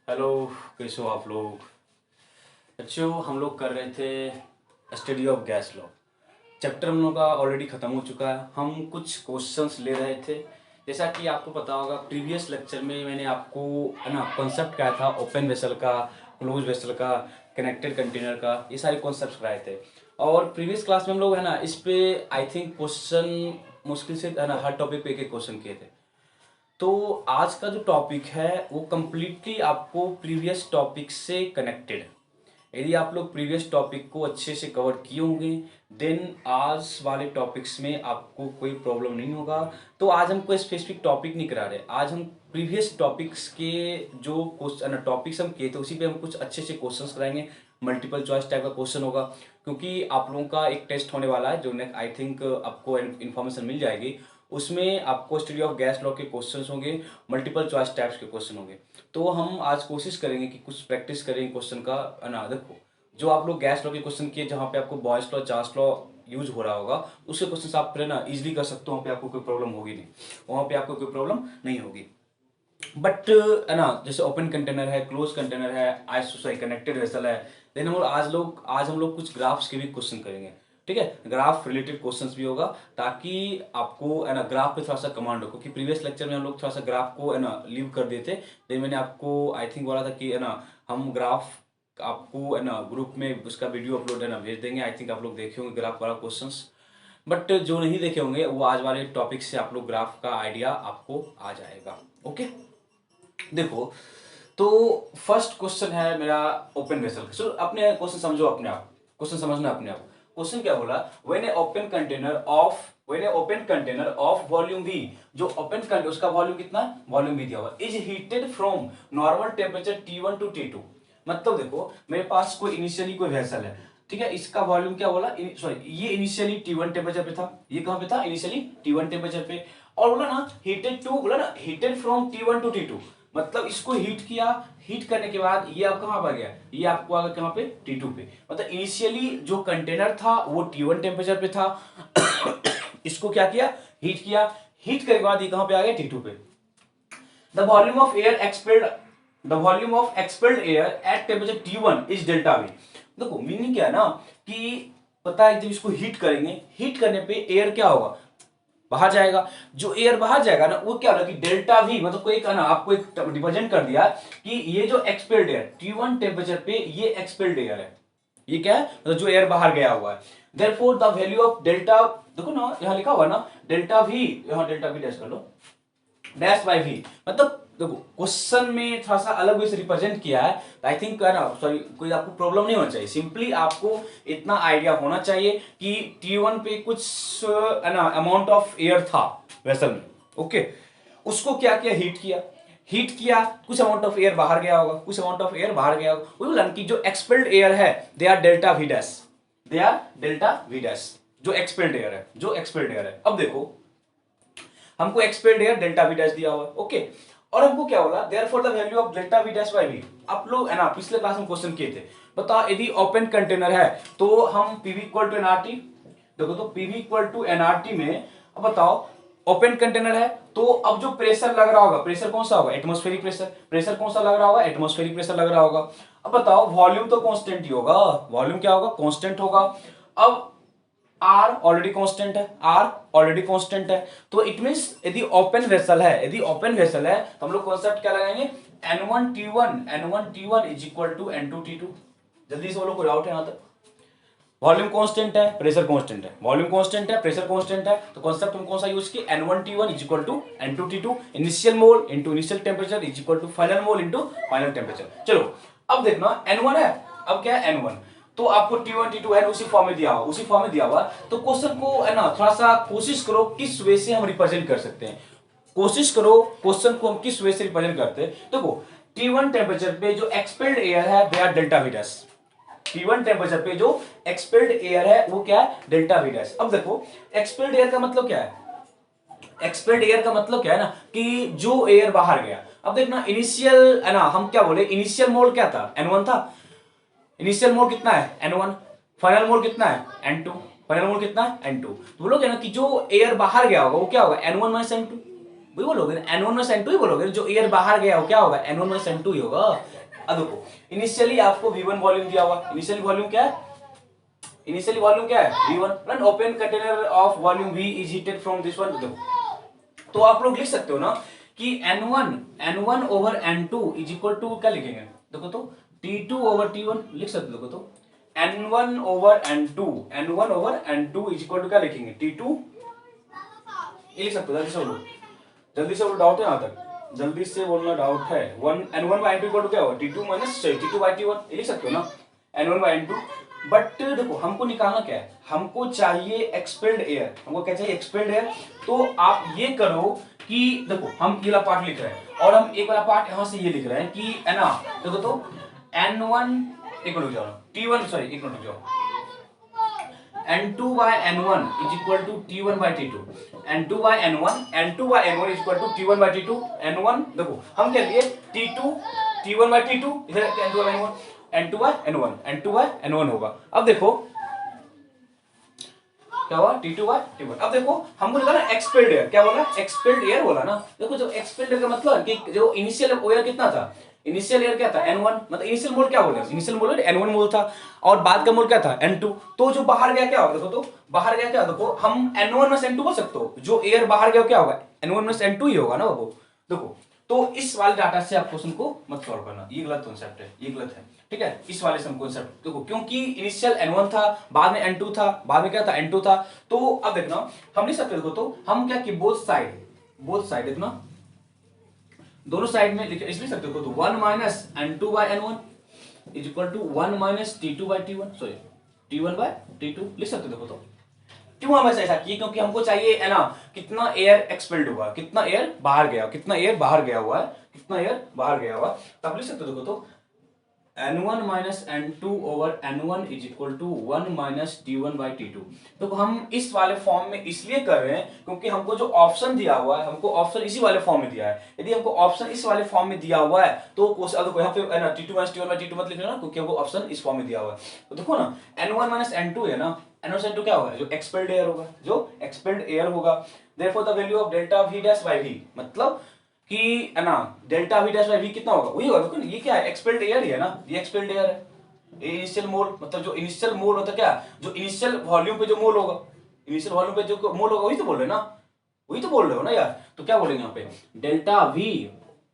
Hello. कैसे हो आप लोग? बच्चों, हम लोग कर रहे थे study of gas law. Chapter हम लोग का ऑलरेडी ख़त्म हो चुका है। हम कुछ क्वेश्चंस ले रहे थे। जैसा कि आपको पता होगा, प्रीवियस लेक्चर में मैंने आपको है ना कॉन्सेप्ट क्या था, ओपन वेसल का, क्लोज वेसल का, कनेक्टेड कंटेनर का, ये सारे कॉन्सेप्ट कराए थे। और प्रीवियस क्लास में हम लोग है ना इस पे आई थिंक क्वेश्चन मुश्किल से है ना हर टॉपिक पे एक एक क्वेश्चन किए थे। तो आज का जो टॉपिक है वो कम्प्लीटली आपको प्रीवियस टॉपिक से कनेक्टेड है। यदि आप लोग प्रीवियस टॉपिक को अच्छे से कवर किए होंगे देन आज वाले टॉपिक्स में आपको कोई प्रॉब्लम नहीं होगा। तो आज हम कोई स्पेसिफिक टॉपिक नहीं करा रहे, आज हम प्रीवियस टॉपिक्स के जो क्वेश्चन टॉपिक्स हम किए थे उसी पे हम कुछ अच्छे से क्वेश्चंस कराएंगे। मल्टीपल चॉइस टाइप का क्वेश्चन होगा, क्योंकि आप लोगों का एक टेस्ट होने वाला है जो आई थिंक आपको इन्फॉर्मेशन मिल जाएगी। उसमें आपको स्टडी ऑफ गैस लॉ के क्वेश्चंस होंगे, मल्टीपल चॉइस टाइप्स के क्वेश्चन होंगे। तो हम आज कोशिश करेंगे कि कुछ प्रैक्टिस करेंगे क्वेश्चन का। है देखो, जो आप लोग गैस लॉ के क्वेश्चन किए जहाँ पे आपको boys law Charles law use हो रहा होगा, उसके क्वेश्चन आप ना इजीली कर सकते हो। वहाँ पे आपको कोई प्रॉब्लम होगी नहीं, वहाँ पे आपको कोई प्रॉब्लम नहीं होगी। बट है ना, जैसे ओपन कंटेनर है, क्लोज कंटेनर है, सॉरी कनेक्टेड वेसल है। देन आज हम लोग कुछ ग्राफ्स के भी क्वेश्चन करेंगे। ठीक है, ग्राफ रिलेटेड क्वेश्चंस भी होगा, ताकि आपको है ना ग्राफ पे थोड़ा सा कमांड हो। क्योंकि प्रीवियस लेक्चर में हम लोग थोड़ा सा ग्राफ को है ना लीव कर देते। देन मैंने आपको आई थिंक बोला था कि है ना हम ग्राफ आपको है ना ग्रुप में उसका वीडियो अपलोड है ना भेज देंगे। आई थिंक आप लोग देखे होंगे ग्राफ वाला क्वेश्चंस। बट जो नहीं देखे होंगे वो आज वाले टॉपिक से आप लोग ग्राफ का आइडिया आपको आ जाएगा। ओके, देखो, तो फर्स्ट क्वेश्चन है मेरा ओपन वेसल। सो अपने क्वेश्चन समझो अपने आप, क्वेश्चन समझना अपने आप। क्वेश्चन क्या बोला, when a open container of volume V, जो ओपन कंटेनर उसका वॉल्यूम कितना है, वॉल्यूम वी दिया हुआ, is heated from normal temperature T1 to T2। मतलब देखो, मेरे पास कोई इनिशियली कोई वेसल है, ठीक है, इसका वॉल्यूम क्या बोला, सॉरी ये इनिशियली T1 टेम्परेचर पे था, ये कहां पे था, इनिशियली T1 टेम्परेचर पे। और बोला ना हीटेड टू, बोला ना heated from T1 to T2, मतलब इसको हीट किया, हीट करने के बाद ये आप कहां पर गया, ये आपको आ गया कहां पे, T2 पे। मतलब इनिशियली जो कंटेनर था वो T1 टेम्परेचर पे था इसको क्या किया, हीट किया, हीट करने के बाद ये कहां पे आ गया, T2 पे। The volume of air expelled, the volume of expelled air at temperature T1 is delta we. देखो मीनिंग क्या है ना, कि पता है जब इसको हीट करेंगे, हीट करने पे एयर क्या होगा, बाहर जाएगा। जो एयर बाहर जाएगा ना वो क्या होगा कि डेल्टा वी, मतलब कोई ना आपको एक रिप्रेजेंट कर दिया कि ये जो एक्सपेल्ड एयर T1 टेम्परेचर पे ये एक्सपेल्ड एयर है, ये क्या है, मतलब जो एयर बाहर गया हुआ है। Therefore the value of delta, देखो ना यहां लिखा हुआ ना डेल्टा वी, यहां डेल्टा वी डैश कर लो, डैश बाय वी। मतलब देखो क्वेश्चन में थोड़ा सा अलग वे से रिप्रेजेंट किया है, आई थिंक है ना, सॉरी कोई आपको प्रॉब्लम नहीं होना चाहिए। सिंपली आपको इतना आइडिया होना चाहिए कि T1 पे कुछ है ना अमाउंट ऑफ एयर था वेसल में। ओके, उसको क्या किया, हीट किया, हीट किया, कुछ अमाउंट ऑफ एयर बाहर गया होगा, कुछ अमाउंट ऑफ एयर बाहर गया होगा। वो बोला कि जो एक्सपेल्ड एयर है they are delta V dash, they are delta V dash, जो एक्सपेल्ड एयर है, जो एक्सपेल्ड एयर है। अब देखो हमको expelled air delta V dash दिया हुआ है। ओके, और हमको क्या बोला, therefore the value of delta V dash by V. आप लोग है ना पिछले क्लास में क्वेश्चन किए थे, बताओ यदि ओपन कंटेनर है तो हम पीवी इक्वल टू एनआरटी, देखो तो पीवी इक्वल टू एनआरटी में, अब बताओ ओपन कंटेनर है तो अब जो प्रेशर लग रहा होगा, प्रेशर कौन सा होगा, एटमॉस्फेरिक प्रेशर। प्रेशर कौन सा लग रहा होगा, एटमॉस्फेरिक प्रेशर लग रहा होगा। अब बताओ वॉल्यूम तो कांस्टेंट ही होगा, वॉल्यूम क्या होगा, कांस्टेंट होगा। अब आर ऑलरेडी कांस्टेंट है, आर ऑलरेडी कांस्टेंट है, तो इट मींस यदि ओपन वेसल है, यदि ओपन वेसल है तो हम लोग कॉन्सेप्ट क्या लगाएंगे, N1T1 is equal to N2T2। जल्दी से बोलो, कोई डाउट है यहां तक? वॉल्यूम कांस्टेंट है, प्रेशर कांस्टेंट है, वॉल्यूम कांस्टेंट है, प्रेशर कांस्टेंट है, तो कॉन्सेप्ट हम कौन सा यूज किए, N1T1 is equal to N2T2, initial mole into initial temperature is equal to final mole into final temperature. चलो अब देखना N1 है, अब क्या है N1, तो आपको T1 T2 है उसी फॉर्म में दिया हुआ, उसी फॉर्म में दिया हुआ। तो क्वेश्चन को है ना थोड़ा सा कोशिश करो किस वे से हम रिप्रेजेंट कर सकते हैं, कोशिश करो क्वेश्चन को हम किस वे से रिप्रेजेंट करते हैं। देखो T1 टेंपरेचर पे जो एक्सपेल्ड एयर है they are delta V dash, T1 temperature पे जो एक्सपेल्ड एयर है वो क्या है, डेल्टा वी डैश। अब देखो एक्सपेल्ड एयर का मतलब क्या है, एक्सपेल्ड एयर का मतलब क्या है ना कि जो एयर बाहर गया। अब देखना इनिशियल है ना, हम क्या बोले, इनिशियल मोल क्या था, N1 था, इनिशियल मोल कितना है N1, फाइनल मोल कितना है N2, फाइनल मोल कितना है N2। तो बोलोगे ना कि जो एयर बाहर गया होगा वो क्या होगा N1 माइनस N2, वही बोलोगे N1 माइनस N2 ही बोलोगे, जो एयर बाहर गया हो क्या होगा N1 माइनस N2 ही होगा। अब देखो इनिशियली आपको V1 वॉल्यूम दिया हुआ, इनिशियल वॉल्यूम क्या है, इनिशियली वॉल्यूम क्या है V1, and open container of volume V is heated from this one. देखो तो आप लोग लिख सकते हो ना कि N1 over N2 is equal to क्या लिखेंगे, देखो तो T2 ओवर T1 लिख सकते हो। देखो तो N1 over N2 is equal to क्या लिखेंगे T2, ये लिख सकते हो। जल्दी से बोलो, जल्दी से बोलो, डाउट है यहाँ तक, जल्दी से बोलना डाउट है। N1 by N2 equal to क्या होगा T2 minus T2 by T1, ये लिख सकते हो ना N1 बाई N2। बट देखो हमको निकालना क्या है, हमको चाहिए एक्सपेल्ड एयर, हमको क्या चाहिए एक्सपेल्ड एयर। तो आप ये करो कि देखो हम ये वाला पार्ट लिख रहे हैं और हम एक वाला पार्ट यहां से ये लिख रहे हैं कि है ना, देखो तो N1 एक मिनट जाओ, T1 सॉरी एक मिनट जाओ, N2 by N1 is equal to T1 by T2, N2 by N1 is equal to T1 by T2, N1 देखो हम क्या लिए T2 T1 by T2, इधर N2 by N2 by N1 होगा। अब देखो क्या हुआ T2 by T1। अब देखो हमको निकालना एक्सपेल्ड एयर, क्या बोला एक्सपेल्ड एयर बोला ना। देखो जो एक्सपेल्ड एयर का मतलब कि जो इनिशियल एयर कितना था, इनिशियल एयर क्या था N1, मतलब इनिशियल मोल क्या बोले, इनिशियल मोल N1 मोल था और बाद का मोल क्या था N2। तो जो बाहर गया क्या होगा, देखो तो बाहर गया क्या, देखो हम N1 माइनस N2 बोल सकते हो, जो एयर बाहर गया क्या होगा N1 माइनस N2 ही होगा ना बाबू। देखो तो इस वाले डाटा से आप क्वेश्चन को मत सॉल्व करना, ये गलत कॉन्सेप्ट है, ये गलत है, ठीक है। इस वाले से हम कॉन्सेप्ट देखो, क्योंकि इनिशियल N1 था, बाद में N2 था, बाद में क्या था N2 था। तो अब देखना हम नहीं सकते, देखो तो हम क्या कि बोथ साइड देखना, दोनों साइड में इसलिए सकते हो तो 1 minus N2 by N1 is equal to 1 minus T2 by T1, sorry T1 by T2 लिख सकते हो। देखो तो क्यों हम ऐसा किए, क्योंकि हमको चाहिए है ना कितना एयर एक्सपेल्ड हुआ, कितना एयर बाहर गया, कितना एयर बाहर गया हुआ है, कितना एयर बाहर गया हुआ, तब लिख सकते हो। देखो तो N1 minus N2 over N1 is equal to 1 minus T1 by T2। तो हम इस वाले फॉर्म में इसलिए कर रहे हैं क्योंकि हमको जो ऑप्शन दिया हुआ है, हमको ऑप्शन इसी वाले फॉर्म में दिया है। यदि हमको ऑप्शन इस वाले फॉर्म में दिया हुआ है तो यहाँ पे है ना T2 minus T1 by T2 मत लिखना ना, क्योंकि हमको ऑप्शन इस फॉर्म में दिया हुआ है। तो देखो ना N1 माइनस N2 है ना, N1 माइनस N2 क्या होगा, जो एक्सपेल्ड एयर होगा, जो एक्सपेल्ड एयर होगा। Therefore the value of delta V dash by V, मतलब कि है ना delta V dash by V कितना होगा, वही होगा। ये क्या है एक्सपेल्ड एयर ही है ना, ये एक्सपेल्ड एयर है। इनिशियल मोल मतलब जो इनिशियल मोल होता है क्या, जो इनिशियल वॉल्यूम पे जो मोल होगा, इनिशियल वॉल्यूम पे जो मोल होगा, वही तो बोल रहे हैं ना, वही तो बोल रहे हो ना यार। तो क्या बोलेंगे यहाँ पे डेल्टा V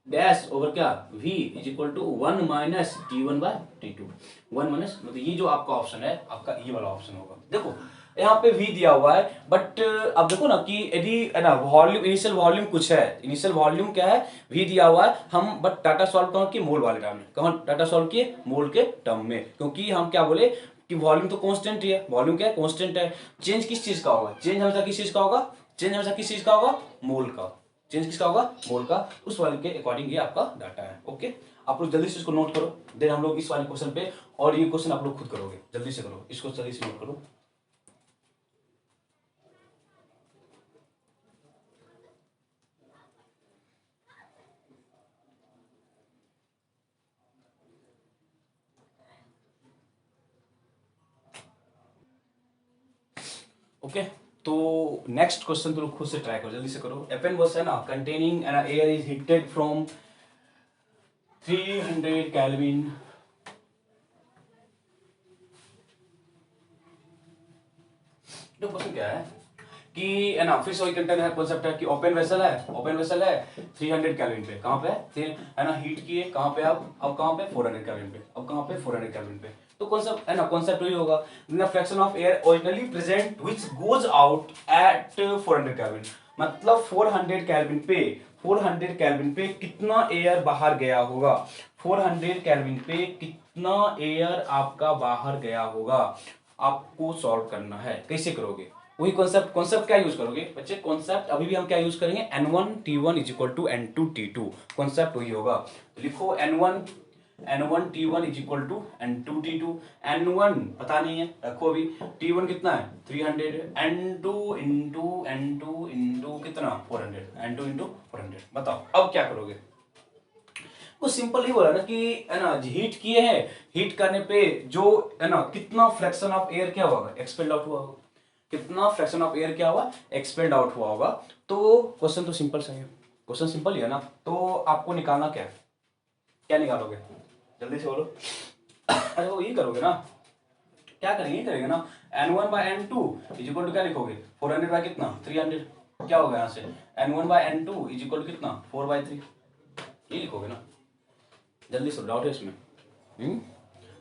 डैश ओवर क्या V is equal to 1 minus T1 by T2, 1 minus, मतलब ये जो आपका ऑप्शन है, आपका ये वाला ऑप्शन होगा। देखो यहाँ पे V दिया हुआ है, बट अब देखो ना कि यदि है ना वॉल्यूम, इनिशियल वॉल्यूम कुछ है, इनिशियल वॉल्यूम क्या है V दिया हुआ है, हम बट डाटा सॉल्व कहाँ किए मोल वाले टर्म में, कहाँ डाटा सॉल्व किए मोल के टर्म में, क्योंकि हम क्या बोले कि वॉल्यूम तो कांस्टेंट ही है, वॉल्यूम क्या है कांस्टेंट है। चेंज किस चीज का होगा, चेंज हमेशा किस चीज का होगा, चेंज हमेशा किस चीज का होगा, मोल का, चेंज किसका होगा मोल का। उस वाले के अकॉर्डिंग ये आपका डाटा है। ओके आप लोग जल्दी से इसको नोट करो, देन हम लोग इस वाले क्वेश्चन पे, और ये क्वेश्चन आप लोग खुद करोगे, जल्दी से करो इसको, जल्दी से नोट करो। ओके तो नेक्स्ट क्वेश्चन तुम खुद से ट्राई करो, जल्दी से करो। एपन बस है ना containing N air is heated from 300 kelvin तो क्वेश्चन क्या है कि है ना, फिर से वही कंटेनर कॉन्सेप्ट है कि ओपन वेसल है, ओपन वेसल है 300 केल्विन पे, कहां पे है ना हीट किए, कहां पे अब कहां पे 400 केल्विन पे, अब कहां पे 400 केल्विन पे। तो कॉन्सेप्ट है ना, कॉन्सेप्ट वही होगा, the fraction of air originally present which goes out at 400 kelvin, मतलब 400 केल्विन पे, 400 केल्विन पे कितना एयर बाहर गया होगा, 400 केल्विन पे कितना एयर आपका बाहर गया होगा, आपको सॉल्व करना है। कैसे करोगे, वही कॉन्सेप्ट, कॉन्सेप्ट क्या यूज करोगे बच्चे, कॉन्सेप्ट अभी भी हम क्या यूज करेंगे N1 T1 is equal to N2 T2, concept वही होगा। तो लिखो N1 T1 is equal to N2 T2, N1 पता नहीं है रखो अभी, T1 कितना है 300, N2 इंटू कितना 400, N2 इंटू 400, बताओ अब क्या करोगे। वो सिंपल ही बोला ना कि है ना हीट किए हैं, हीट करने पे जो है ना कितना फ्रैक्शन ऑफ एयर क्या होगा एक्सपेल्ड आउट हुआ होगा, कितना फ्रैक्शन ऑफ एयर क्या हुआ एक्सपेल्ड आउट हुआ होगा। तो क्वेश्चन तो सिंपल सा है, क्वेश्चन सिंपल ही है ना। तो आपको निकालना क्या है, क्या निकालोगे, जल्दी से बोलो। अरे वो ये करोगे ना, क्या करेंगे, ये करेंगे ना, n1 by n2 is equal to क्या लिखोगे, 400 बाय कितना 300, क्या होगा यहाँ से n1 by n2 is equal to कितना 4/3, ये लिखोगे ना, जल्दी से, डाउट है इसमें।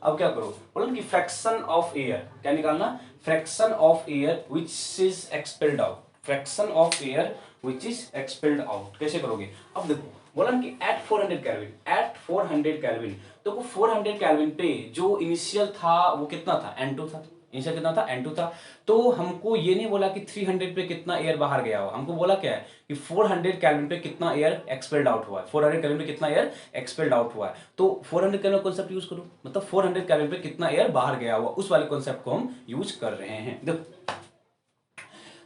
अब क्या करो, बोलो कि फ्रैक्शन ऑफ एयर, क्या निकालना, fraction of air which is expelled out, fraction of air which is expelled out, कैसे करोगे। अब देखो बोला कि एट 400 केल्विन, एट 400 केल्विन, तो वो 400 केल्विन पे जो इनिशियल था वो कितना था, n2 था, इनिशियल कितना था, n2 था। तो हमको ये नहीं बोला कि 300 पे कितना एयर बाहर गया हो, हमको बोला क्या है कि 400 केल्विन पे कितना एयर एक्सपेल्ड आउट हुआ है, 400 केल्विन पे कितना एयर एक्सपेल्ड आउट हुआ है। तो 400 केल्विन कॉन्सेप्ट यूज करो, मतलब 400 केल्विन पे कितना एयर बाहर गया हुआ, उस वाले कॉन्सेप्ट को हम यूज कर रहे हैं। देखो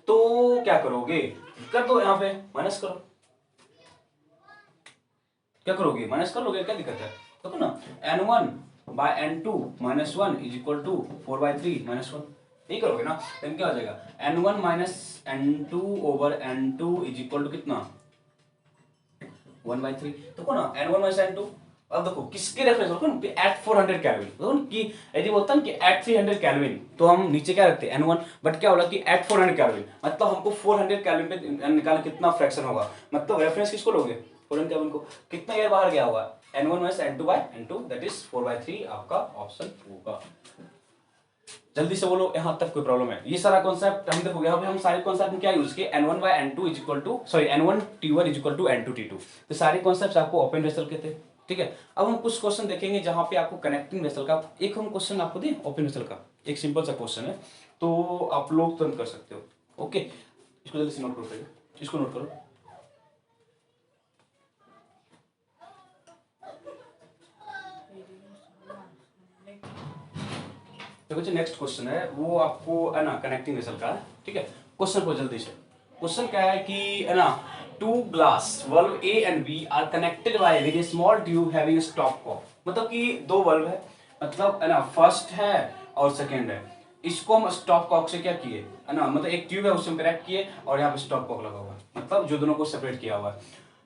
तो क्या करोगे, कर दो, यहाँ पे माइनस करो, क्या करोगे, माइनस कर लोगे, क्या दिक्कत है, देखो ना, n1 by n2 minus 1 is equal to 4/3 minus 1, यही करोगे ना, then क्या हो जाएगा n1 minus n2 over n2 is equal to कितना 1/3, देखो ना n1 माइनस n2। अब देखो किसके रेफरेंस देखो ना, एट 400 केल्विन, देखो ना कि यदि बोलता ना कि एट 300 केल्विन तो हम नीचे क्या रखते हैं n1, बट क्या बोला कि एट 400 केल्विन, मतलब हमको 400 केल्विन पे निकालना कितना फ्रैक्शन होगा, मतलब रेफरेंस किसको लोगे 400 केल्विन को, कितना एयर बाहर गया हुआ है n1 minus n2 bye n2 that is 4/3, आपका ऑप्शन होगा। जल्दी से बोलो, यहां तक कोई प्रॉब्लम है, ये सारा कॉन्सेप्ट हम देखो, यहाँ पे हम सारे कॉन्सेप्ट में क्या यूज किए, n1 by n2 is equal to sorry n1 t1 is equal to n2 t2, तो सारे कॉन्सेप्ट्स आपको ओपन वेसल के थे, ठीक है। अब हम कुछ क्वेश्चन देखेंगे जहां पे आपको कनेक्टिंग वेसल का एक हम क्वेश्चन आपको दें, ओपन वेसल का एक सिंपल सा क्वेश्चन है, तो आप लोग तुरंत कर सकते हो। ओके, इसको जल्दी से नोट करो, इसको नोट करो। देखो जो नेक्स्ट क्वेश्चन है वो आपको है ना कनेक्टिंग वेसल का है, ठीक है। क्वेश्चन को जल्दी से, क्वेश्चन क्या है कि है ना, two glass valve A and B are connected by very small tube having stopcock, मतलब कि दो वल्व है, मतलब है ना फर्स्ट है और सेकंड है, इसको हम स्टॉप कॉक से क्या किए है ना, मतलब एक ट्यूब है उससे कनेक्ट किए और यहाँ पे स्टॉप कॉक लगा हुआ है, मतलब जो दोनों को सेपरेट किया हुआ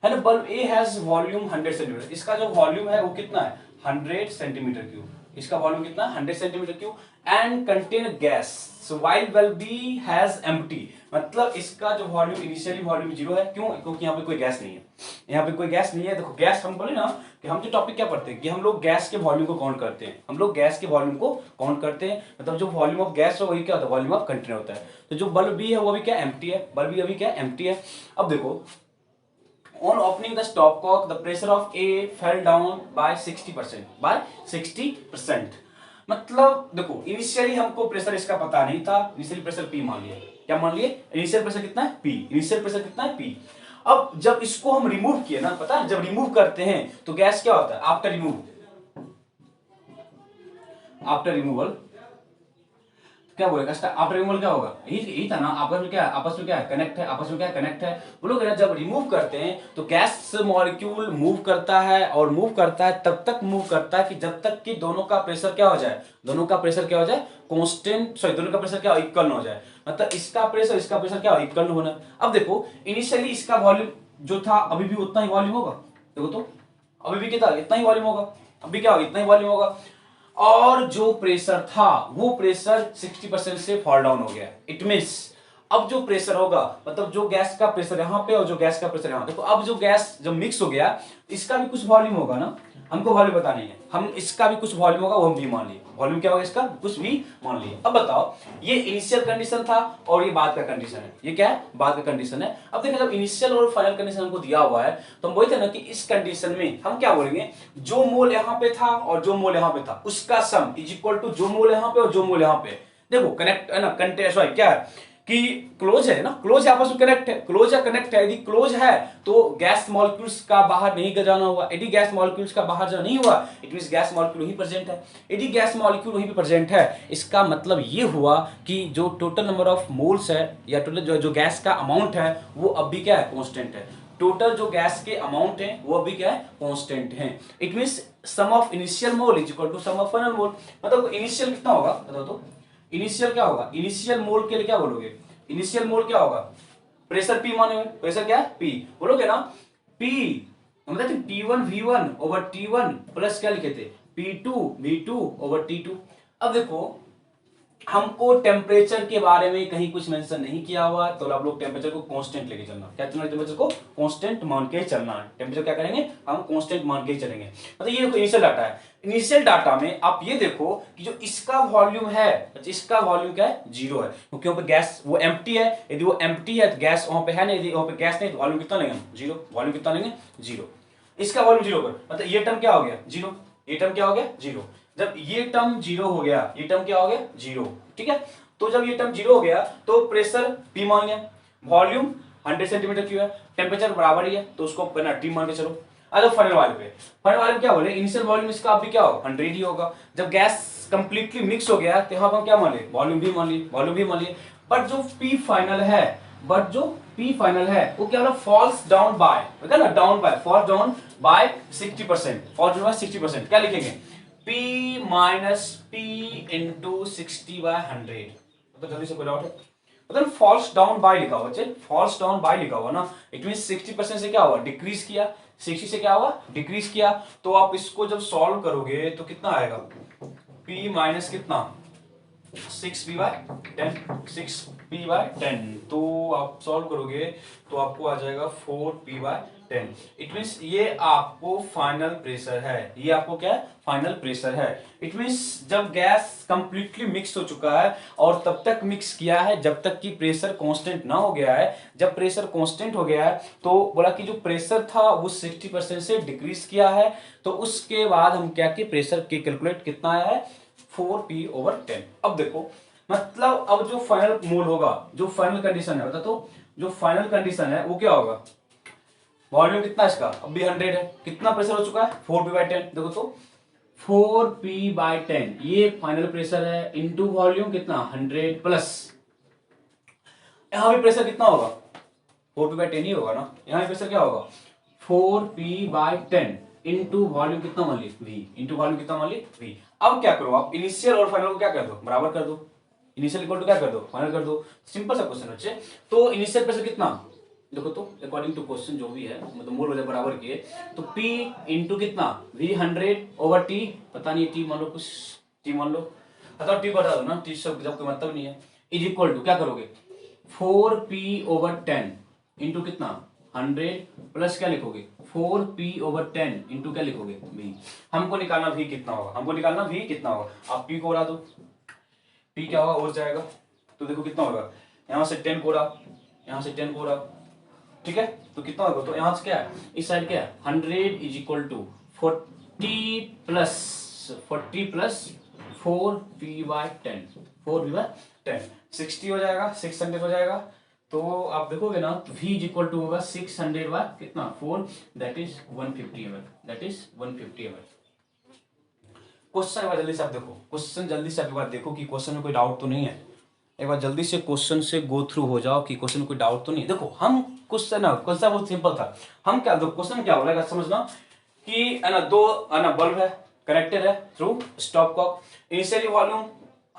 है ना। Bulb A has volume 100 centimetre, इसका जो वॉल्यूम है वो कितना है 100 सेंटीमीटर क्यूब, इसका वॉल्यूम कितना 100 centimetre cube, and contain gas, so while bulb B has empty, मतलब इसका जो वॉल्यूम इनिशियली वॉल्यूम 0 है, क्यों, क्योंकि यहाँ पे कोई गैस नहीं है, यहाँ पे कोई गैस नहीं है। देखो गैस हम बोले ना कि हम जो टॉपिक क्या पढ़ते हैं कि हम लोग गैस के वॉल्यूम को काउंट करते हैं, हम लोग गैस के वॉल्यूम को काउंट करते हैं, मतलब जो वॉल्यूम ऑफ गैस है वही क्या होता है, वॉल्यूम ऑफ कंटेनर होता है। तो जो बल्ब बी है वो भी क्या एम्प्टी है, बल्ब बी अभी क्या एम्प्टी है। अब देखो on opening the stopcock the pressure of A fell down by 60%, by 60%, मतलब देखो इनिशियली हमको प्रेशर इसका पता नहीं था, इनिशियली प्रेशर P मान लिया, क्या मान लिए, इनिशियल प्रेशर कितना है P, इनिशियल प्रेशर कितना है P। अब जब इसको हम रिमूव किए ना, पता है जब रिमूव करते हैं तो गैस क्या होता है आफ्टर रिमूव, आफ्टर रिमूवल क्या बोलेगा, आफ्टर रिमूवल क्या होगा, यही था ना, आपस में क्या है कनेक्ट है, आपस में क्या कनेक्ट है, बोलोगे ना जब रिमूव करते हैं तो गैस मॉलिक्यूल मूव करता है, और मूव करता है तब तक मूव करता है कि जब तक कि दोनों का प्रेशर क्या हो जाए, दोनों का प्रेशर क्या हो जाए कांस्टेंट, सॉरी दोनों का प्रेशर क्या इक्वल ना हो जाए, मतलब इसका प्रेशर क्या इक्वल होना। अब देखो इनिशियली इसका वॉल्यूम जो था अभी भी उतना ही वॉल्यूम होगा, देखो तो अभी भी कितना इतना ही वॉल्यूम होगा, अभी क्या होगा इतना ही वॉल्यूम होगा, और जो प्रेशर था वो प्रेशर 60% से फॉल डाउन हो गया, इट मींस अब जो प्रेशर होगा, मतलब जो गैस का प्रेशर यहां पे और जो गैस का प्रेशर यहां, देखो अब जो गैस जब मिक्स हो गया इसका भी कुछ वॉल्यूम होगा ना, हमको वॉल्यूम पता नहीं है, हम इसका भी कुछ वॉल्यूम होगा वो हम भी मान लिए, वॉल्यूम क्या होगा इसका कुछ भी मान लिए। अब बताओ ये इनिशियल कंडीशन था और ये बाद का कंडीशन है, ये क्या है बाद का कंडीशन है। अब देखो जब इनिशियल और फाइनल कंडीशन हमको दिया हुआ है तो हम बोलते हैं ना कि इस कंडीशन में हम क्या बोलेंगे, जो मोल यहाँ पे था और जो मोल यहाँ पे था उसका सम इज इक्वल टू जो मोल यहाँ पे और जो मोल यहाँ पे, देखो कनेक्ट है ना, कंटेंट सॉरी क्या है कि क्लोज है ना, क्लोज आपस में कनेक्ट है, क्लोज या कनेक्ट है, यदि क्लोज है तो गैस मॉलिक्यूल्स का बाहर नहीं जाना हुआ, यदि गैस मॉलिक्यूल्स का बाहर जाना नहीं हुआ इट मींस गैस मॉलिक्यूल वहीं प्रेजेंट है, यदि गैस मॉलिक्यूल वहीं पे प्रेजेंट है इसका मतलब ये हुआ कि जो टोटल नंबर ऑफ मोल्स है या टोटल जो गैस का अमाउंट है वो अब भी क्या है कांस्टेंट है, टोटल जो गैस के अमाउंट है वो भी क्या है कांस्टेंट है, it means sum of initial mole is equal to sum of final mole, मतलब इनिशियल कितना होगा बताओ तो, इनिशियल क्या होगा, इनिशियल मोल के लिए क्या बोलोगे, इनिशियल मोल क्या होगा प्रेशर P माने हुए, प्रेशर क्या है P, बोलोगे ना P मतलब T1 V1 over T1 plus क्या लिखे थे P2 V2 ओवर T2। अब देखो हमको टेम्परेचर के बारे में कहीं कुछ मेंशन नहीं किया हुआ, तो आप लोग टेम्परेचर को कांस्टेंट लेके चलना। क्या चलना, टेम्परेचर को कांस्टेंट मान के चलना। टेम्परेचर क्या करेंगे हम, कांस्टेंट मान के चलेंगे। मतलब ये देखो इनिशियल डाटा है। इनिशियल डाटा में आप ये देखो कि जो इसका वॉल्यूम है, इसका वॉल्यूम क्या है, 0 है, क्योंकि वहां पे गैस वो एम्प्टी है। यदि वो एम्प्टी है तो गैस वहां पे है नहीं, यदि वहां पे गैस नहीं तो वॉल्यूम कितना लेंगे, 0। वॉल्यूम कितना लेंगे, 0। इसका वॉल्यूम 0 पर, मतलब ये टर्म क्या हो गया, 0। ये टर्म क्या हो गया, 0। जब ये टर्म 0 हो गया, ये टर्म क्या हो गया, 0। ठीक है, तो जब ये टर्म 0 हो गया तो प्रेशर P मान लिया, वॉल्यूम 100 सेंटीमीटर क्यूब है, टेम्परेचर बराबर ही है तो उसको T मान के चलो। आ जाओ फाइनल वॉल्यूम पे। फाइनल वॉल्यूम क्या बोले, इनिशियल वॉल्यूम इसका अभी क्या हो, 100 ही होगा। जब गैस कंप्लीटली मिक्स हो गया तो यहाँ पर क्या मान लिए, वॉल्यूम भी मान लिए, वॉल्यूम भी मान लिए। बट जो P फाइनल है, वो क्या होगा, फॉल्स डाउन बाय, ना down by, falls down by 60%, falls down by 60%। क्या लिखेंगे, P माइनस P इंटू 60/100। तो जल्दी से कोई डाउट है, मतलब फॉल्स डाउन बाय लिखा हुआ, चल फॉल्स डाउन बाय लिखा हुआ ना, इट मीन 60% से क्या हुआ, डिक्रीज किया, 60 से क्या हुआ, डिक्रीज किया। तो आप इसको जब सॉल्व करोगे तो कितना आएगा, P माइनस कितना 6P/10, 6P/10। तो आप सॉल्व करोगे तो आपको आ जाएगा 4P/10। इट मीन्स ये आपको फाइनल प्रेशर है, ये आपको क्या है, फाइनल प्रेशर है। इट मीन्स जब गैस कंप्लीटली मिक्स हो चुका है और तब तक मिक्स किया है जब तक कि प्रेशर कांस्टेंट ना हो गया है। जब प्रेशर कांस्टेंट हो गया है तो बोला कि जो प्रेशर था वो 60% से डिक्रीज किया है। तो उसके बाद हम क्या कि प्रेशर के कैलकुलेट कितना आया है, 4P/10। अब देखो मतलब अब जो फाइनल मोल होगा, जो फाइनल कंडीशन है, बता तो जो फाइनल कंडीशन है वो क्या होगा, वॉल्यूम कितना इसका अभी 100 है, कितना प्रेशर हो चुका है 4P/10। देखो तो 4P/10 ये फाइनल प्रेशर है, इंटू वॉल्यूम कितना 100 प्लस, यहां भी प्रेशर कितना होगा 4P/10 ही होगा ना, यहां भी प्रेशर क्या होगा 4P/10 इंटू वॉल्यूम कितना मान ली V, इंटू वॉल्यूम कितना मान ली V। अब क्या करो आप, इनिशियल और फाइनल को क्या कर दो, बराबर कर दो। इनिशियल इक्वल टू क्या कर दो, फाइनल कर दो। सिंपल सा क्वेश्चन बच्चे। तो इनिशियल प्रेशर कितना, देखो तो अकॉर्डिंग टू क्वेश्चन जो भी है, मतलब मोल वजह बराबर किए तो P इंटू कितना V 100/T, पता नहीं T मान लो, कुछ T मान लो, अच्छा T बता दो ना, T सब जब कोई मतलब नहीं है, इज इक्वल टू क्या करोगे 4P/10 इंटू कितना 100 प्लस क्या लिखोगे 4P/10 इंटू क्या लिखोगे V। हमको निकालना V कितना होगा, हमको निकालना V कितना होगा। आप P को उड़ा दो, P क्या होगा और जाएगा, तो देखो कितना होगा, यहां से 10 को उड़ा, यहां से 10 को उड़ा, ठीक है, तो कितना होगा, तो यहां से क्या है, इस साइड क्या है 100 is equal to 40 plus 4P/10, 4P/10 60 हो जाएगा, 600 हो जाएगा। तो आप देखोगे ना तो V इज इक्वल टू होगा 600 बाय कितना 4, that is 150 ml, that is 150 ml। Question एक बार जल्दी से आप देखो, क्वेश्चन जल्दी से आप एक बार देखो कि क्वेश्चन में कोई डाउट तो नहीं है। एक बार जल्दी से क्वेश्चन से गो थ्रू हो जाओ कि क्वेश्चन में कोई डाउट तो नहीं है। देखो हम क्वेश्चन ना, क्वेश्चन बहुत सिंपल था। हम क्या, क्वेश्चन क्या बोला समझना कि है ना, दो है ना बल्ब है, कनेक्टेड है through stopcock, initially volume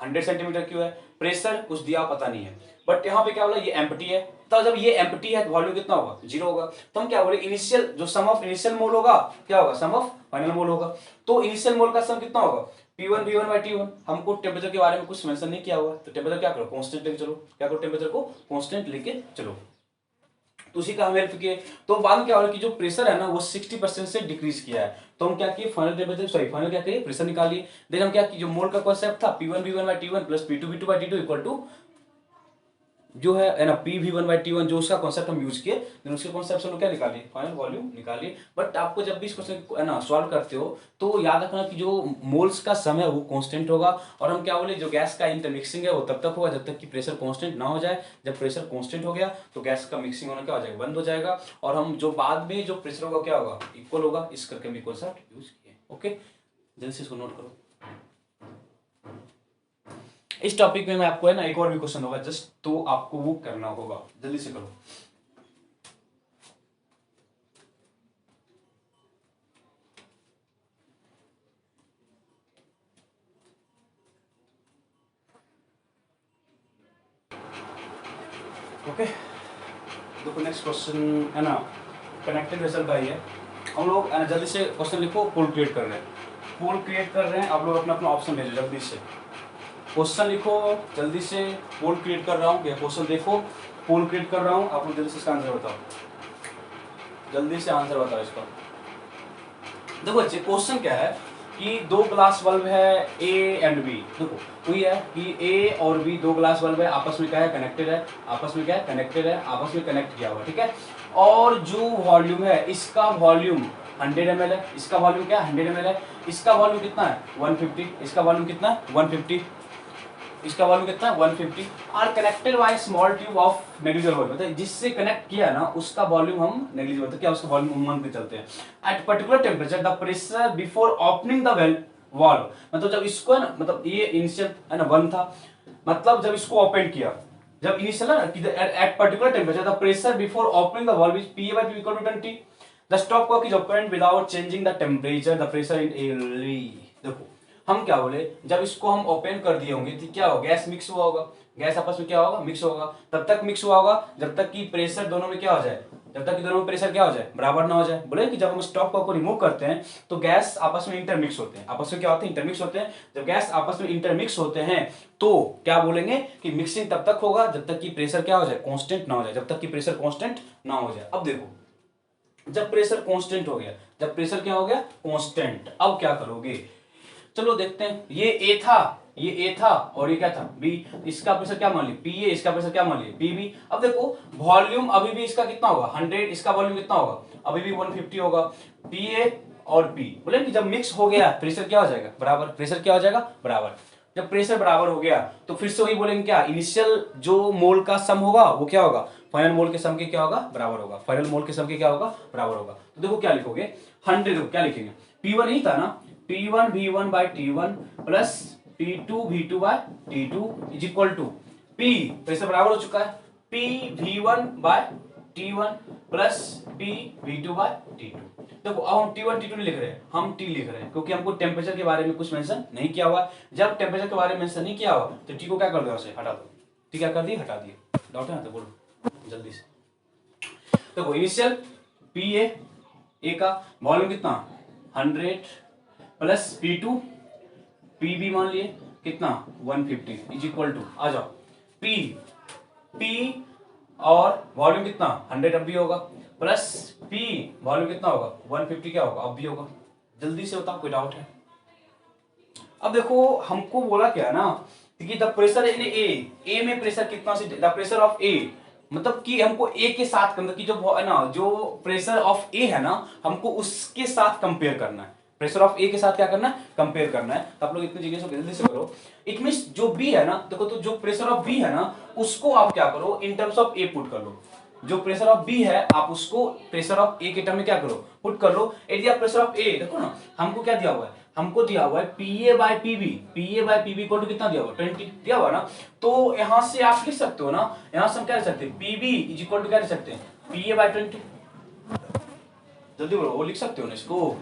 100 centimetre cube है, प्रेशर कुछ दिया पता नहीं है, बट यहाँ पे क्या बोला ये एम्प्टी है। तो जब ये एम्प्टी है तो वॉल्यूम कितना होगा 0 होगा। तो हम क्या बोले, इनिशियल जो सम ऑफ इनिशियल मोल होगा क्या होगा, सम ऑफ फाइनल मोल होगा। तो इनिशियल मोल का सम कितना होगा P1 V1/T1। हमको टेम्परेचर के बारे में कुछ मेंशन नहीं किया हुआ, तो टेम्परेचर क्या करो कांस्टेंट लेके चलो, क्या करो टेम्परेचर को कांस्टेंट लेके चलो, तो उसी का हम हेल्प किए। तो बाद में क्या हो रहा है कि जो प्रेशर है ना वो 60% से डिक्रीज किया है। तो हम क्या किए, फाइनल टेम्परेचर सॉरी फाइनल क्या किए, प्रेशर निकालिए। देन हम क्या किए, जो मोल का कॉन्सेप्ट था P1 V1/T1 plus P2 V2/T2 equal to जो है ना P V1/T1, जो उसका कॉन्सेप्ट हम यूज किए, देन उसके कॉन्सेप्ट से हम लोग क्या निकालिए, फाइनल वॉल्यूम निकालिए। बट आपको जब भी इस क्वेश्चन है ना सॉल्व करते हो तो याद रखना कि जो मोल्स का सम है वो कांस्टेंट होगा। और हम क्या बोले, जो गैस का इंटरमिक्सिंग है वो तब तक होगा जब तक कि प्रेशर कांस्टेंट ना हो जाए। जब प्रेशर कांस्टेंट हो गया तो गैस का मिक्सिंग होना क्या हो जाएगा, बंद हो जाएगा। और हम जो बाद में जो प्रेशर होगा क्या होगा, इक्वल होगा। इस करके हम कॉन्सेप्ट यूज किए। ओके, जल्दी से इसको नोट करो। इस टॉपिक में मैं आपको है ना एक और भी क्वेश्चन होगा जस्ट, तो आपको वो करना होगा, जल्दी से करो। ओके, देखो नेक्स्ट क्वेश्चन है ना, कनेक्टेड वेसल का ही है। हम लोग जल्दी से क्वेश्चन लिखो, पोल क्रिएट कर रहे हैं, पोल क्रिएट कर रहे हैं। आप लोग अपना अपना ऑप्शन भेजो जल्दी से, क्वेश्चन लिखो जल्दी से। पोल क्रिएट कर रहा हूँ, ये क्वेश्चन देखो, पोल क्रिएट कर रहा हूँ, आप लोग जल्दी से इसका आंसर बताओ, जल्दी से आंसर बताओ इसका। देखो बच्चे क्वेश्चन क्या है कि दो ग्लास बल्ब है ए एंड बी। देखो वही है कि ए और बी दो ग्लास बल्ब है, आपस में क्या है कनेक्टेड है, आपस में क्या है कनेक्टेड है, आपस में कनेक्ट किया हुआ, ठीक है। और जो वॉल्यूम है, इसका वॉल्यूम 100 ml है, इसका वॉल्यूम क्या 100 ml है, इसका वॉल्यूम कितना है 150, इसका वॉल्यूम कितना है 150, इसका वॉल्यूम कितना है 150। Are connected by small tube of negligible volume, मतलब जिससे कनेक्ट किया ना उसका वॉल्यूम हम नेग्लिजिबल, तो क्या उसका वॉल्यूम मान के चलते हैं। Eight particular temperature the pressure before opening the valve, मतलब जब इसको है ना, मतलब ये इनिशियल है ना 1 था, मतलब जब इसको ओपन किया, जब इनिशियल है ना at particular temperature the pressure before opening the valve is PA by P equal to 20, the stopcock is open without changing the temperature the pressure in L. देखो हम क्या बोले, जब इसको हम ओपन कर दिए होंगे तो क्या होगा, गैस मिक्स हुआ होगा, गैस आपस में क्या होगा मिक्स होगा, तब तक मिक्स हुआ होगा जब तक कि प्रेशर दोनों में क्या हो जाए, जब तक कि दोनों में प्रेशर क्या हो जाए बराबर ना हो जाए। बोले कि जब हम स्टॉप कॉक को रिमूव करते हैं तो गैस आपस में इंटरमिक्स होते हैं, आपस में क्या होते हैं इंटरमिक्स होते हैं। जब गैस आपस में इंटरमिक्स होते हैं तो क्या बोलेंगे कि मिक्सिंग तब तक होगा जब तक कि प्रेशर क्या हो जाए कांस्टेंट ना हो जाए, जब तक कि प्रेशर कांस्टेंट ना हो जाए। अब देखो जब प्रेशर कांस्टेंट हो गया, जब प्रेशर क्या हो गया कांस्टेंट, अब क्या करोगे, चलो देखते हैं। ये ए था, ये ए था और ये क्या था बी, इसका प्रेशर क्या मान लिया पीए, इसका प्रेशर क्या मान लिया पीबी। अब देखो वॉल्यूम अभी भी इसका कितना होगा 100, इसका वॉल्यूम कितना होगा अभी भी 150 होगा। पीए और पी बोले कि जब मिक्स हो गया प्रेशर क्या हो जाएगा बराबर, प्रेशर क्या हो जाएगा बराबर। जब प्रेशर बराबर हो गया तो फिर से वही बोलेंगे क्या, इनिशियल जो मोल का सम होगा वो क्या होगा फाइनल मोल के सम के क्या होगा बराबर होगा, फाइनल मोल के सम के क्या होगा बराबर होगा। तो देखो क्या लिखोगे 100, क्या लिखेंगे P1 ही था ना, P1 V1 by T1 plus P2 V2 by T2 is equal to P, pressure बराबर हो चुका है, P V1 by T1 plus P V2 by T2। देखो अब हम T1 T2 नहीं लिख रहे हैं, हम T लिख रहे हैं क्योंकि हमको टेम्परेचर के बारे में कुछ मेंशन नहीं किया हुआ। जब टेम्परेचर के बारे में मेंशन नहीं किया हुआ तो T को क्या कर दो उसे हटा दो, T क्या कर दिए हटा दिए। डाउट है ना तो बोलो जल्दी से। देखो इनिशियल P ए का वॉल्यूम कितना 100 प्लस P2 P मान लिए कितना 150 इज इक्वल टू, आ जाओ P और वॉल्यूम कितना 100 अब भी होगा प्लस P वॉल्यूम कितना होगा 150 क्या होगा अब भी होगा। जल्दी से बताओ कोई डाउट है। अब देखो हमको बोला क्या ना कि द प्रेशर इन ए में प्रेशर कितना से द प्रेशर ऑफ ए, मतलब कि हमको ए के साथ मतलब कि जो है ना जो प्रेशर ऑफ ए है ना हमको उसके साथ कंपेयर करना है, प्रेशर ऑफ ए के साथ क्या करना है कंपेयर करना है। तो आप लोग इतनी चीजें जल्दी से करो। इट मींस जो बी है ना देखो, तो जो प्रेशर ऑफ बी है ना उसको आप क्या करो in terms of A put कर लो, जो प्रेशर ऑफ बी है आप उसको प्रेशर ऑफ ए के टर्म में क्या करो पुट कर लो। एरिया प्रेशर ऑफ ए देखो ना हमको क्या दिया हुआ है, हमको दिया हुआ है PA by PB, PA by PB equal to कितना दिया हुआ 20 दिया हुआ ना, तो यहां से आप लिख सकते हो ना, यहां से हम क्या लिख सकते हैं PB इज इक्वल टू क्या लिख सकते हैं PA by 20। जल्दी बोलो वो लिख सकते हो ना इसको,